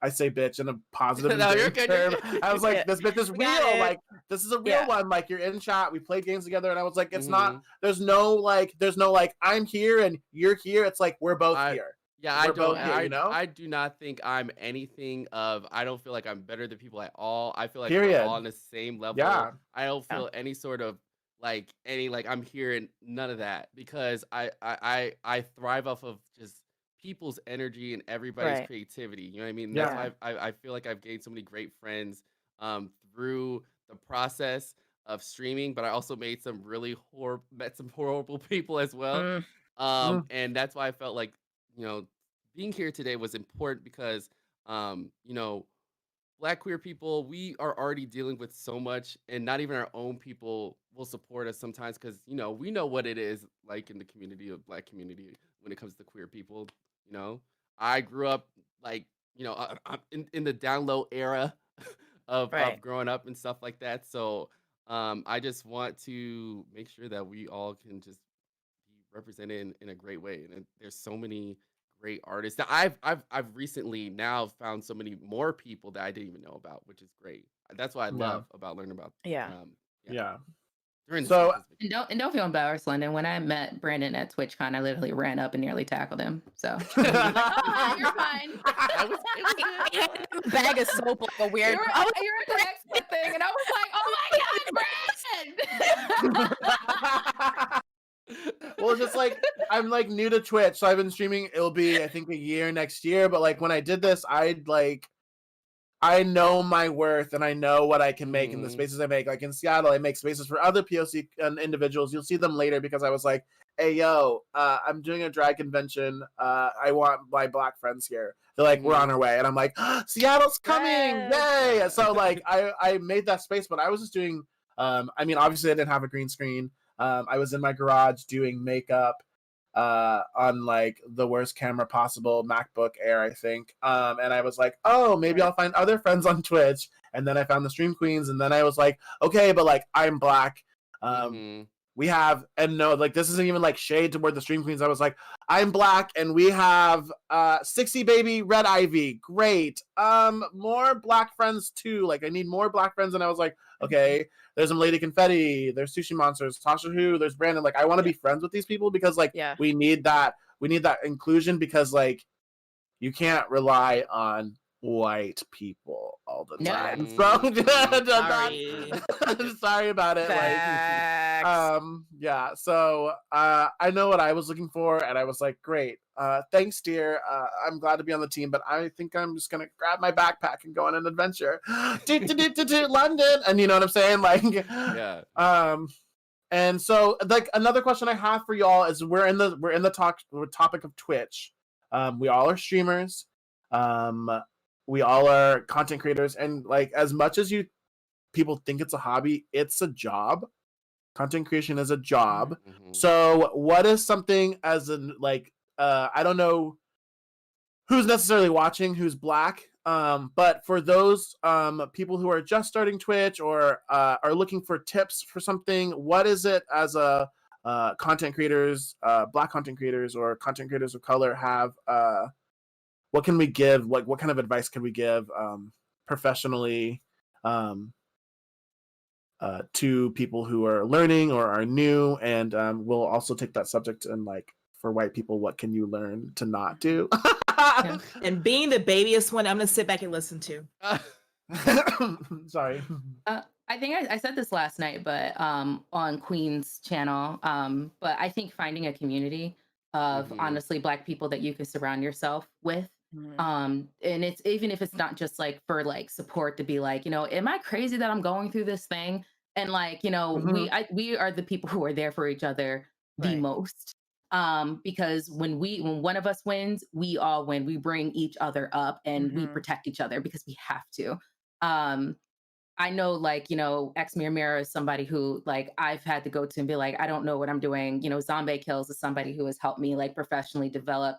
S2: I say bitch in a positive term. I was like, this bitch is real. Like, this is a real one. Like, you're in chat. We play games together, and I was like, it's not. There's no like, I'm here and you're here. It's like we're both here.
S4: Yeah, I
S2: we're
S4: don't.
S2: both here, you know?
S4: I do not think I'm anything of. I don't feel like I'm better than people at all. I feel like we're all
S2: Period.
S4: on the same level.
S2: Yeah.
S4: I don't
S5: Yeah.
S4: feel any sort of like any like I'm hearing none of that because I thrive off of just people's energy and everybody's
S5: Right.
S4: creativity. You know what I mean? That's
S2: Yeah.
S4: why I feel like I've gained so many great friends through the process of streaming, but I also made some really met some horrible people as well.
S5: Mm,
S2: Mm.
S4: And that's why I felt like, you know, being here today was important because, you know, Black queer people, we are already dealing with so much, and not even our own people will support us sometimes because, you know, we know what it is like in the community of Black community when it comes to queer people. You know, I grew up like, you know, in the down low era
S5: right.
S4: of growing up and stuff like that. So, I just want to make sure that we all can just be represented in a great way. And there's so many great artists that I've recently now found so many more people that I didn't even know about, which is great. That's what I
S2: Yeah.
S4: love about learning about
S5: Yeah.
S4: yeah,
S2: Yeah.
S4: during this
S2: So
S3: And don't feel embarrassed, London. When I met Brandon at TwitchCon, I literally ran up and nearly tackled him. So oh, you're fine.
S4: it was
S5: I
S4: good.
S5: handed him a bag of soap like a weird.
S3: You were,
S5: I was
S3: you were at the expert thing, and I was like, oh my god, Brandon!
S2: well, just like I'm like new to Twitch, so I've been streaming. It'll be I think a year next year, but like when I did this, I know my worth and I know what I can make in the
S4: Mhm.
S2: spaces I make. Like in Seattle, I make spaces for other POC individuals. You'll see them later because I was like, hey, yo, I'm doing a drag convention. I want my Black friends here. They're like, we're on
S4: Mhm.
S2: our way. And I'm like, Seattle's coming.
S5: Yes.
S2: Yay.
S4: Yeah.
S2: So like I made that space, but I was just doing, I mean, obviously I didn't have a green screen. I was in my garage doing makeup on like the worst camera possible, MacBook Air, I think. And I was like, oh, maybe
S5: Right.
S2: I'll find other friends on Twitch. And then I found the Stream Queens, and then I was like, okay, but like I'm Black.
S4: Mhm.
S2: We have, and no, like this isn't even like shade toward the Stream Queens. I was like, I'm Black, and we have 60 baby Red Ivy. Great. More Black friends too. Like I need more Black friends. And I was like, okay, there's some Lady Confetti, there's Sushi Monsters, Tasha Who, there's Brandon. Like I want to be friends with these people because like
S5: Yeah.
S2: we need that inclusion because like you can't rely on white people all the
S3: No.
S2: time.
S4: Mhm.
S2: So sorry about it. Like
S5: Facts.
S2: yeah, so I know what I was looking for and I was like, great, thanks dear, I'm glad to be on the team, but I think I'm just gonna grab my backpack and go on an adventure to London, and you know what I'm saying, like
S4: Yeah.
S2: and so like another question I have for y'all is we're in the topic of Twitch. We all are streamers, we all are content creators, and like as much as people think it's a hobby, it's a job. Content creation is a job.
S4: Mhm.
S2: So what is something as an like I don't know who's necessarily watching who's Black, but for those people who are just starting Twitch or are looking for tips for something, what is it as a content creators, Black content creators or content creators of color have, what can we give, like what kind of advice can we give professionally, um, to people who are learning or are new, and we'll also take that subject and like for white people, what can you learn to not do?
S3: Yeah.
S6: And being the babyest one, I'm gonna sit back and listen to.
S2: Sorry.
S3: I think I said this last night, but on Queen's channel. But I think finding a community of
S4: Mhm.
S3: honestly Black people that you can surround yourself with. And it's even if it's not just like for like support to be like, am I crazy that I'm going through this thing? And like, we are the people who are there for each other the
S5: Right.
S3: most. Because when one of us wins, we all win. We bring each other up and we
S5: Mhm.
S3: protect each other because we have to. Um, I know, like, Ex Mira is somebody who, like, I've had to go to and be like, I don't know what I'm doing. Zombie Kills is somebody who has helped me, like, professionally develop,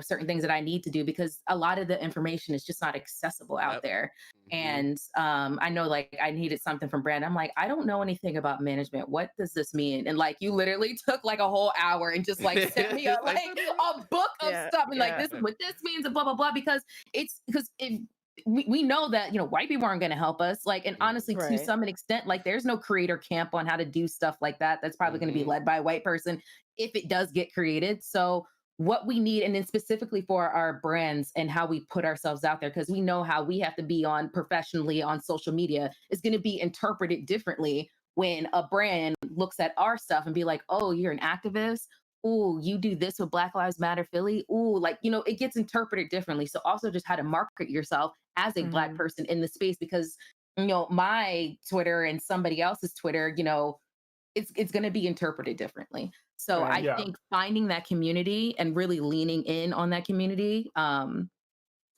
S3: certain things that I need to do because a lot of the information is just not accessible out
S4: Yep.
S3: there.
S4: Mhm.
S3: And I know, like, I needed something from Brand. I'm like, I don't know anything about management. What does this mean? And, like, you literally took, like, a whole hour and just, like, sent me a, like, a book of
S5: Yeah,
S3: stuff and, like,
S5: yeah.
S3: this is what this means and blah, blah, blah. Because if we know that white people aren't going to help us, like, and honestly to
S5: Right.
S3: some extent, like, there's no creator camp on how to do stuff like that that's probably going to be
S4: Mhm.
S3: led by a white person if it does get created. So what we need, and then specifically for our brands and how we put ourselves out there, because we know how we have to be on professionally on social media is going to be interpreted differently when a brand looks at our stuff and be like, oh, you're an activist. Oh, you do this with Black Lives Matter Philly. Oh, like, you know, it gets interpreted differently. So also just how to market yourself as a Black person in the space, because, you know, my Twitter and somebody else's Twitter, you know, it's going to be interpreted differently. So
S5: Right.
S3: I think finding that community and really leaning in on that community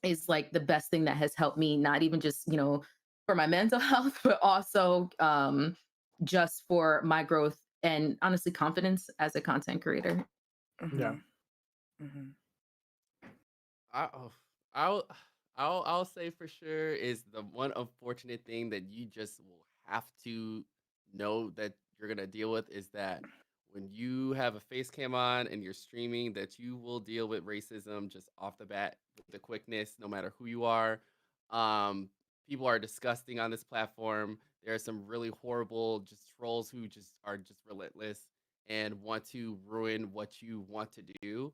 S3: is like the best thing that has helped me, not even just, you know, for my mental health, but also just for my growth and honestly confidence as a content creator.
S2: Yeah.
S5: Mhm.
S4: I, I'll I'll say for sure is the one unfortunate thing that you just will have to know that you're gonna deal with is that when you have a face cam on and you're streaming, that you will deal with racism just off the bat with the quickness, no matter who you are. Um, People are disgusting on this platform. There are some really horrible just trolls who just are just relentless and want to ruin what you want to do.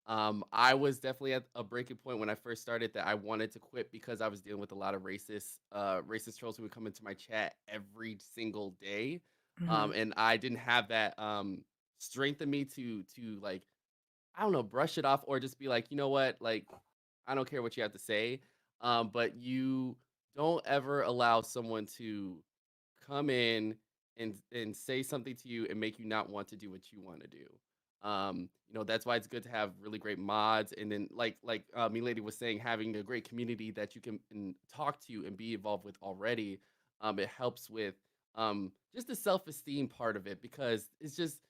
S4: I was definitely at a breaking point when I first started that I wanted to quit because I was dealing with a lot of racist trolls who would come into my chat every single day.
S5: Mhm.
S4: And I didn't have that strength in me to like, I don't know, brush it off or just be like, you know what, like I don't care what you have to say. But you don't ever allow someone to come in and say something to you and make you not want to do what you want to do. You know, that's why it's good to have really great mods, and then like Milady was saying, having a great community that you can talk to and be involved with already. It helps with just the self-esteem part of it, because it's just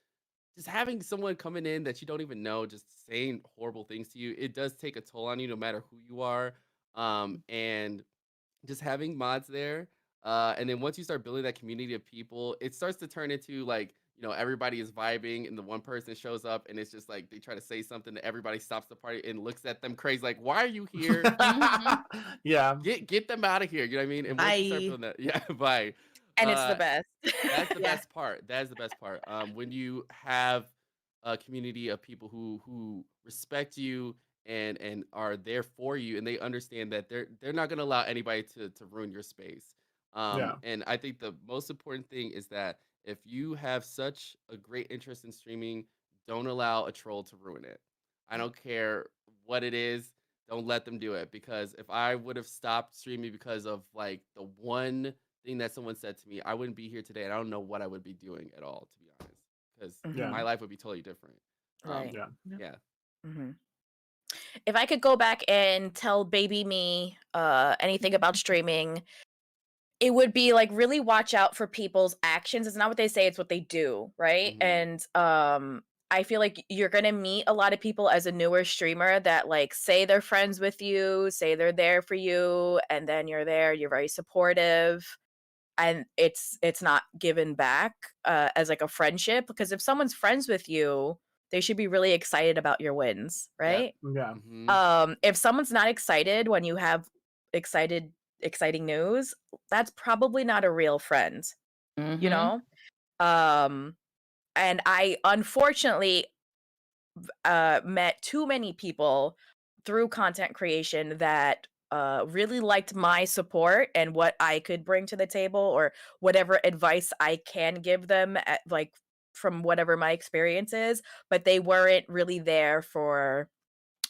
S4: having someone coming in that you don't even know just saying horrible things to you, it does take a toll on you no matter who you are. And just having mods there. And then once you start building that community of people, it starts to turn into like, you know, everybody is vibing and the one person shows up and it's just like they try to say something that everybody stops the party and looks at them crazy, like, why are you here?
S2: Yeah.
S4: Get them out of here. You know what I mean? And once you start
S6: I
S4: building that, yeah, bye.
S5: And it's the
S4: Uh
S5: best.
S4: that's the
S6: yeah.
S4: best part. That is the best part. When you have a community of people who respect you and are there for you, and they understand that they're not going to allow anybody to ruin your space.
S2: Yeah.
S4: And I think the most important thing is that if you have such a great interest in streaming, don't allow a troll to ruin it. I don't care what it is. Don't let them do it, because if I would have stopped streaming because of like the one thing that someone said to me, I wouldn't be here today, and I don't know what I would be doing at all, to be honest, because
S2: Yeah.
S4: my life would be totally different.
S5: Right.
S2: Yeah.
S4: Yeah.
S5: Mhm. If I could go back and tell baby me anything about streaming, it would be like really watch out for people's actions. It's not what they say, it's what they do, right?
S4: Hmm.
S5: And I feel like you're going to meet a lot of people as a newer streamer that like say they're friends with you, say they're there for you, and then you're there, you're very supportive, and it's not given back as like a friendship, because if someone's friends with you, they should be really excited about your wins,
S4: Yeah.
S5: right?
S2: Yeah.
S4: Hmm.
S5: If someone's not excited when you have exciting news, that's probably not a real friend, you
S3: Mhm.
S5: know? Um, and I unfortunately met too many people through content creation that really liked my support and what I could bring to the table, or whatever advice I can give them at, like from whatever my experience is, but they weren't really there for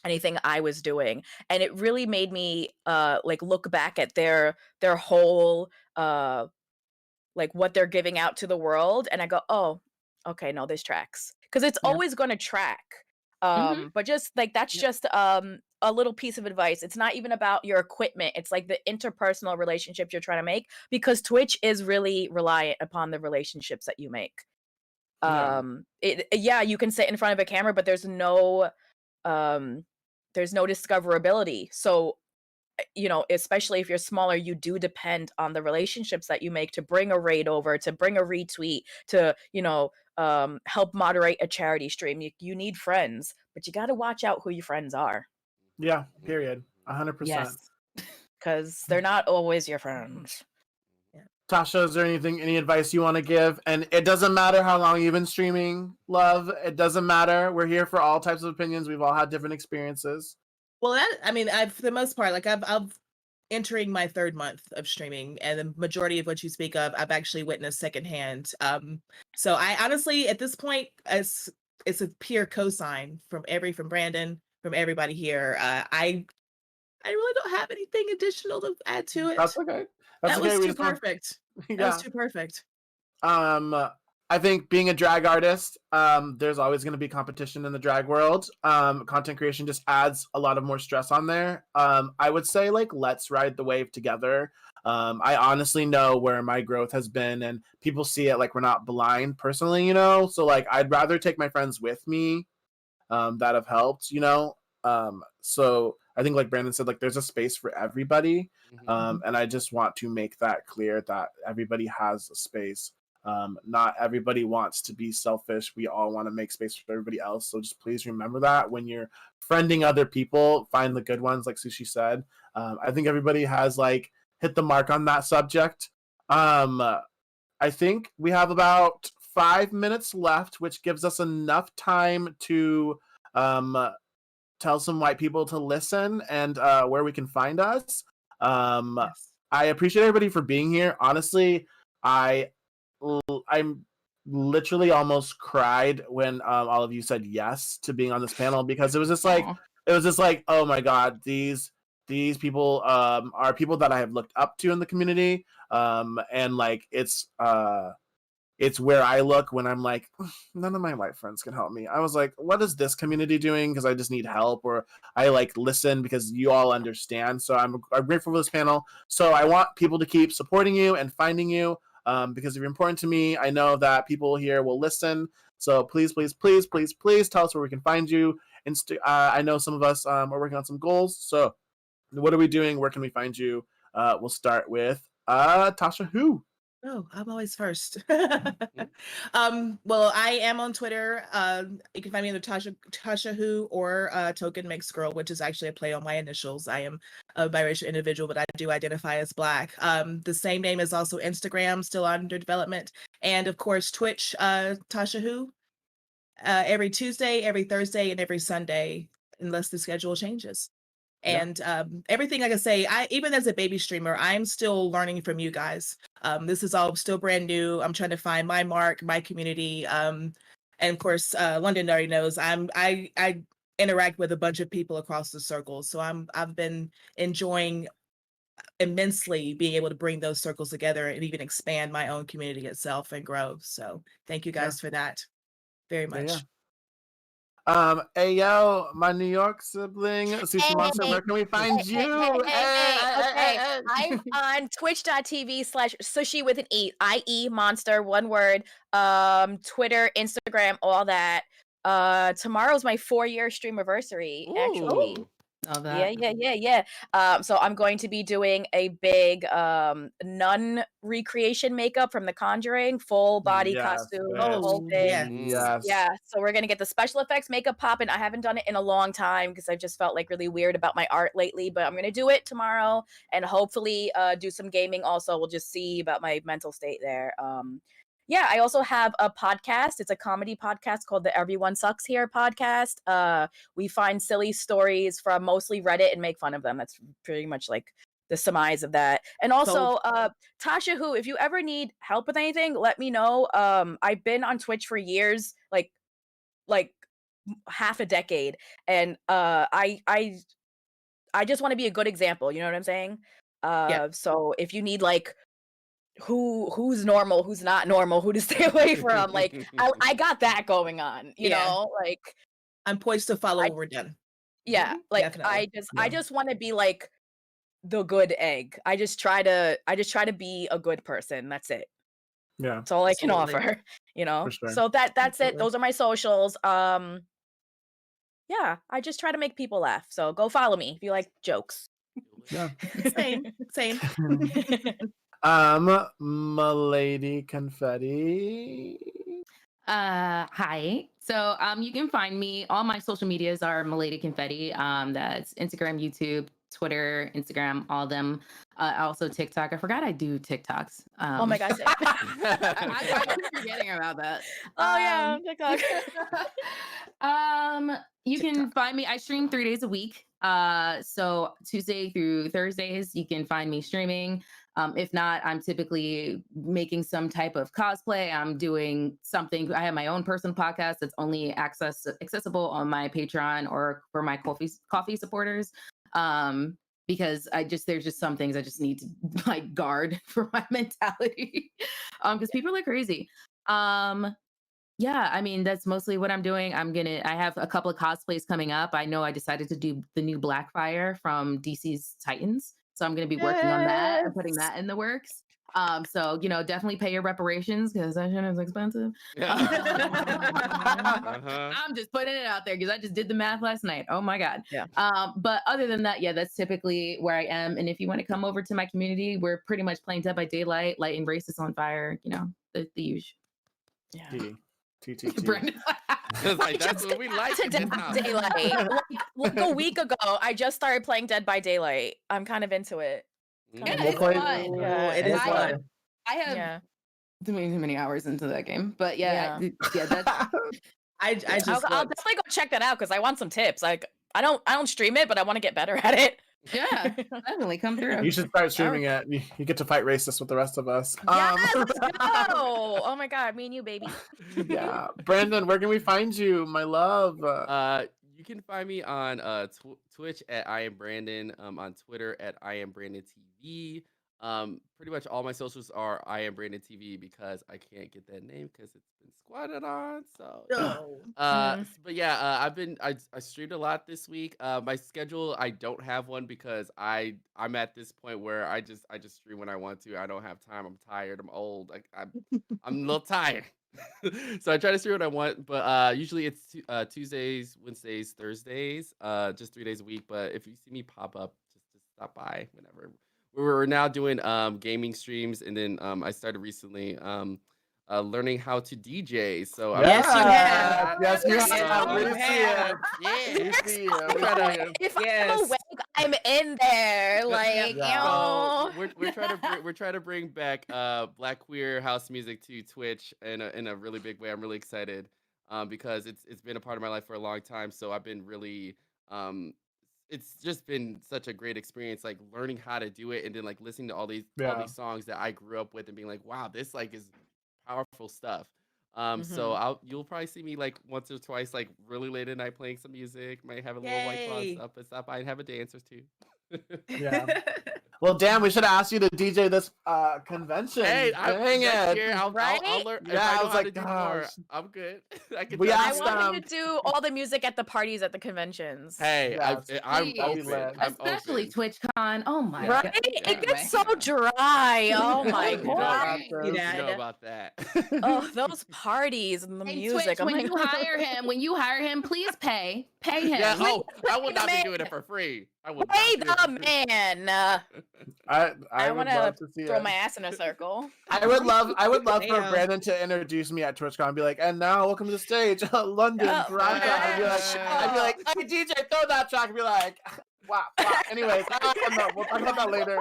S5: anything I was doing. And it really made me like look back at their whole like what they're giving out to the world, and I go, "Oh, okay, no, this tracks." Cuz it's
S3: Yeah.
S5: always going to track.
S3: Mhm.
S5: But just like that's
S3: Yep.
S5: just a little piece of advice. It's not even about your equipment. It's like the interpersonal relationships you're trying to make, because Twitch is really reliant upon the relationships that you make.
S2: Yeah.
S5: Yeah, you can sit in front of a camera, but um there's no discoverability. So you know, especially if you're smaller, you do depend on the relationships that you make to bring a raid over, to bring a retweet, to, you know, help moderate a charity stream. You need friends, but you got to watch out who your friends are,
S2: Yeah.
S4: Hmm.
S2: Period. 100%.
S5: because they're not always your friends.
S6: Yeah.
S2: Tasha, is there any advice you want to give? And it doesn't matter how long you've been streaming, love. It doesn't matter. We're here for all types of opinions. We've all had different experiences.
S6: Well, I've for the most part, like I've entering my 3rd month of streaming, and the majority of what you speak of, I've actually witnessed secondhand. So I honestly, at this point, it's a pure cosign from Brandon, from everybody here. I really don't have anything additional to add to it.
S2: That's okay. That's
S6: That
S2: okay.
S6: was
S2: We
S6: too
S2: just want-
S6: perfect. That
S2: yeah.
S6: was too perfect.
S2: I think being a drag artist, there's always going to be competition in the drag world. Content creation just adds a lot of more stress on there. I would say, like, let's ride the wave together. I honestly know where my growth has been, and people see it like we're not blind personally, you know? So, like, I'd rather take my friends with me that have helped, you know? So I think, like Brandon said, like, there's a space for everybody. And I just want to make that clear that everybody has a space. Not everybody wants to be selfish. We all want to make space for everybody else. So just please remember that when you're friending other people, find the good ones, like Sushi said. I think everybody has like hit the mark on that subject. I think we have about 5 minutes left, which gives us enough time to tell some white people to listen and where we can find us.
S6: Yes.
S2: I appreciate everybody for being here. Honestly, I'm literally almost cried when all of you said yes to being on this panel, because it was just like oh my god, these people are people that I have looked up to in the community, and like it's where I look when I'm like, none of my white friends can help me. I was like, what is this community doing? Because I just need help, or I like listen because you all understand. So I'm grateful for this panel. So I want people to keep supporting you and finding you, because if you're important to me, I know that people here will listen. So please, please, please, please, please tell us where we can find you. I know some of us are working on some goals. So what are we doing? Where can we find you? We'll start with Tasha Who.
S6: Oh, I'm always first. Well, I am on Twitter. You can find me under Tasha Who or Token Mixed Girl, which is actually a play on my initials. I am a biracial individual, but I do identify as Black. The same name is also Instagram, still under development, and of course Twitch, Tasha Who. Every Tuesday, every Thursday, and every Sunday, unless the schedule changes. And everything, like I say, even as a baby streamer, I'm still learning from you guys. This is all still brand new. I'm trying to find my mark, my community. And of course, London already knows I interact with a bunch of people across the circles. So I've been enjoying immensely being able to bring those circles together and even expand my own community itself and grow. So thank you guys for that very much.
S2: Hey yo, my New York sibling, Sushi Monster, where can we find you?
S5: Okay. I'm on twitch.tv/sushi with an E, IE monster, one word. Twitter, Instagram, all that. Tomorrow's my 4-year stream anniversary, actually.
S3: Ooh. Love that.
S5: Yeah. So I'm going to be doing a big nun recreation makeup from The Conjuring, full body costume, the whole thing.
S2: Yes.
S5: Yeah, so we're gonna get the special effects makeup popping. I haven't done it in a long time because I've just felt like really weird about my art lately, but I'm gonna do it tomorrow and hopefully do some gaming also. We'll just see about my mental state there. Yeah, I also have a podcast. It's a comedy podcast called the Everyone Sucks Here podcast. We find silly stories from mostly Reddit and make fun of them. That's pretty much like the surmise of that. And also, Tasha Who, if you ever need help with anything, let me know. I've been on Twitch for years, like half a decade, and I just want to be a good example. You know what I'm saying? So if you need like who's normal, who's not normal, who to stay away from, like I got that going on. You know, like
S6: I'm poised to follow when we're done.
S5: Yeah, like
S6: Definitely.
S5: I just want to be like the good egg. I just try to be a good person. That's it.
S2: Yeah.
S5: That's all I can
S6: Absolutely.
S5: offer, you know.
S2: For sure.
S5: So that's
S6: Absolutely.
S5: it. Those are my socials. Yeah, I just try to make people laugh. So go follow me if you like jokes.
S2: Yeah.
S6: Same.
S2: Milady Confetti.
S3: Hi. So you can find me, all my social medias are Milady Confetti. That's Instagram, YouTube, Twitter, Instagram, all of them. Also TikTok. I forgot I do TikToks.
S5: Oh my God.
S3: I keep forgetting about that.
S5: Oh yeah, TikTok.
S3: You can find me. I stream 3 days a week. So Tuesday through Thursdays, you can find me streaming. If not, I'm typically making some type of cosplay. I'm doing something. I have my own personal podcast that's only accessible on my Patreon or for my coffee supporters. Because there's just some things I just need to like guard for my mentality. Because people are crazy. Yeah, I mean, that's mostly what I'm doing. I have a couple of cosplays coming up. I know I decided to do the new Blackfire from DC's Titans. So I'm going to be working on that and putting that in the works. So, definitely pay your reparations because that shit is expensive.
S4: Yeah.
S3: I'm just putting it out there because I just did the math last night. Oh my God.
S5: Yeah.
S3: But other than that, yeah, that's typically where I am. And if you want to come over to my community, we're pretty much playing Dead by Daylight, lighting races on fire, the usual.
S5: Yeah.
S3: Brandon.
S4: Like, that's what we like.
S5: To Dead by Daylight. Like a week ago, I just started playing Dead by Daylight. I'm kind of into it.
S3: Yeah,
S2: We'll
S3: it's
S2: play-
S3: fun.
S5: Yeah,
S6: it is fun.
S3: I have too many hours into that game, but yeah, that's
S6: I just
S5: I'll definitely go check that out because I want some tips. Like I don't stream it, but I want to get better at it.
S3: yeah, definitely come through.
S2: You should start streaming it. You get to fight racists with the rest of us.
S5: Yes, let's go. Oh my God, me and you, baby.
S2: Yeah, Brandon, where can we find you, my love?
S4: You can find me on Twitch at I am Brandon, on Twitter at I am Brandon TV. Pretty much all my socials are I am Brandon TV because I can't get that name because it's been squatted on. So, but yeah, I streamed a lot this week. My schedule, I don't have one because I'm at this point where I just stream when I want to. I don't have time. I'm tired. I'm old. I'm a little tired. So I try to stream what I want, but usually it's Tuesdays, Wednesdays, Thursdays, just 3 days a week. But if you see me pop up, just stop by whenever. We're now doing gaming streams, and then I started recently learning how to DJ. So
S6: Yes, you have.
S2: Yes, you
S6: Yes,
S2: have.
S6: you
S2: We see
S6: have.
S2: it. We see it. We
S4: Try
S2: see
S4: to-
S2: it.
S5: If
S6: Yes.
S5: I'm awake, I'm in there. Like,
S2: Yeah.
S5: you know.
S4: So we're trying to bring back Black queer house music to Twitch in a really big way. I'm really excited because it's been a part of my life for a long time. So I've been really it's just been such a great experience, like learning how to do it and then like listening to all these songs that I grew up with and being like, wow, this like is powerful stuff. So you'll probably see me like once or twice, like really late at night playing some music. Might have a little white claw
S6: Yay.
S4: stuff, but stop by and have a dance or two.
S2: Yeah. Well, damn, we should have asked you to DJ this convention.
S4: Hey,
S2: dang it.
S4: Year, I'll learn. If
S2: Yeah,
S4: I
S2: I
S4: know
S2: was
S4: how
S2: like,
S4: to do more,
S2: gosh.
S4: I'm good. I can.
S2: We
S4: tell you
S5: I
S2: asked,
S4: more.
S5: want you to do all the music at the parties at the conventions.
S4: Hey,
S2: Yes,
S4: I'm
S3: please.
S2: That'd be
S4: open.
S2: lit.
S4: I'm
S3: Especially
S4: open.
S3: TwitchCon. Oh my
S5: Right?
S3: God.
S5: It gets so dry. Oh my
S4: You know,
S5: God.
S4: you know about that.
S5: Oh, those parties and the
S3: Hey,
S5: music.
S3: Twitch,
S5: Oh
S3: when
S5: my
S3: you
S5: God.
S3: hire him, please pay him.
S4: Yeah. Oh, I will not be
S5: man.
S4: doing it for free. I will.
S5: Hey,
S4: not do it for free.
S5: the man.
S2: I
S5: I
S2: would
S5: want to
S2: love to see
S5: throw
S2: it.
S5: my ass in a circle.
S2: I would love for
S6: Damn.
S2: Brandon to introduce me at TwitchCon and be like, and now welcome to the stage, London,
S5: Oh,
S2: Toronto. I'd be like, hey DJ, throw that track. I'd be like, wow. Anyways, no, we'll talk about that later.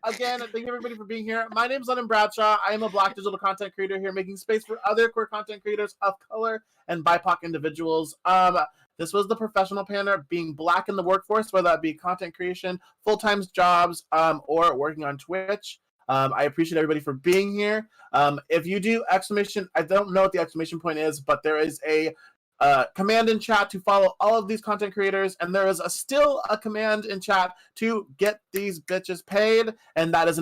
S2: Again, thank you everybody for being here. My name's London Bradshaw. I am a Black digital content creator here, making space for other queer content creators of color and BIPOC individuals. This was the professional panel, being Black in the workforce, whether that be content creation, full-time jobs, or working on Twitch. I appreciate everybody for being here. If you do exclamation, I don't know what the exclamation point is, but there is a command in chat to follow all of these content creators, and there is still a command in chat to get these bitches paid, and that is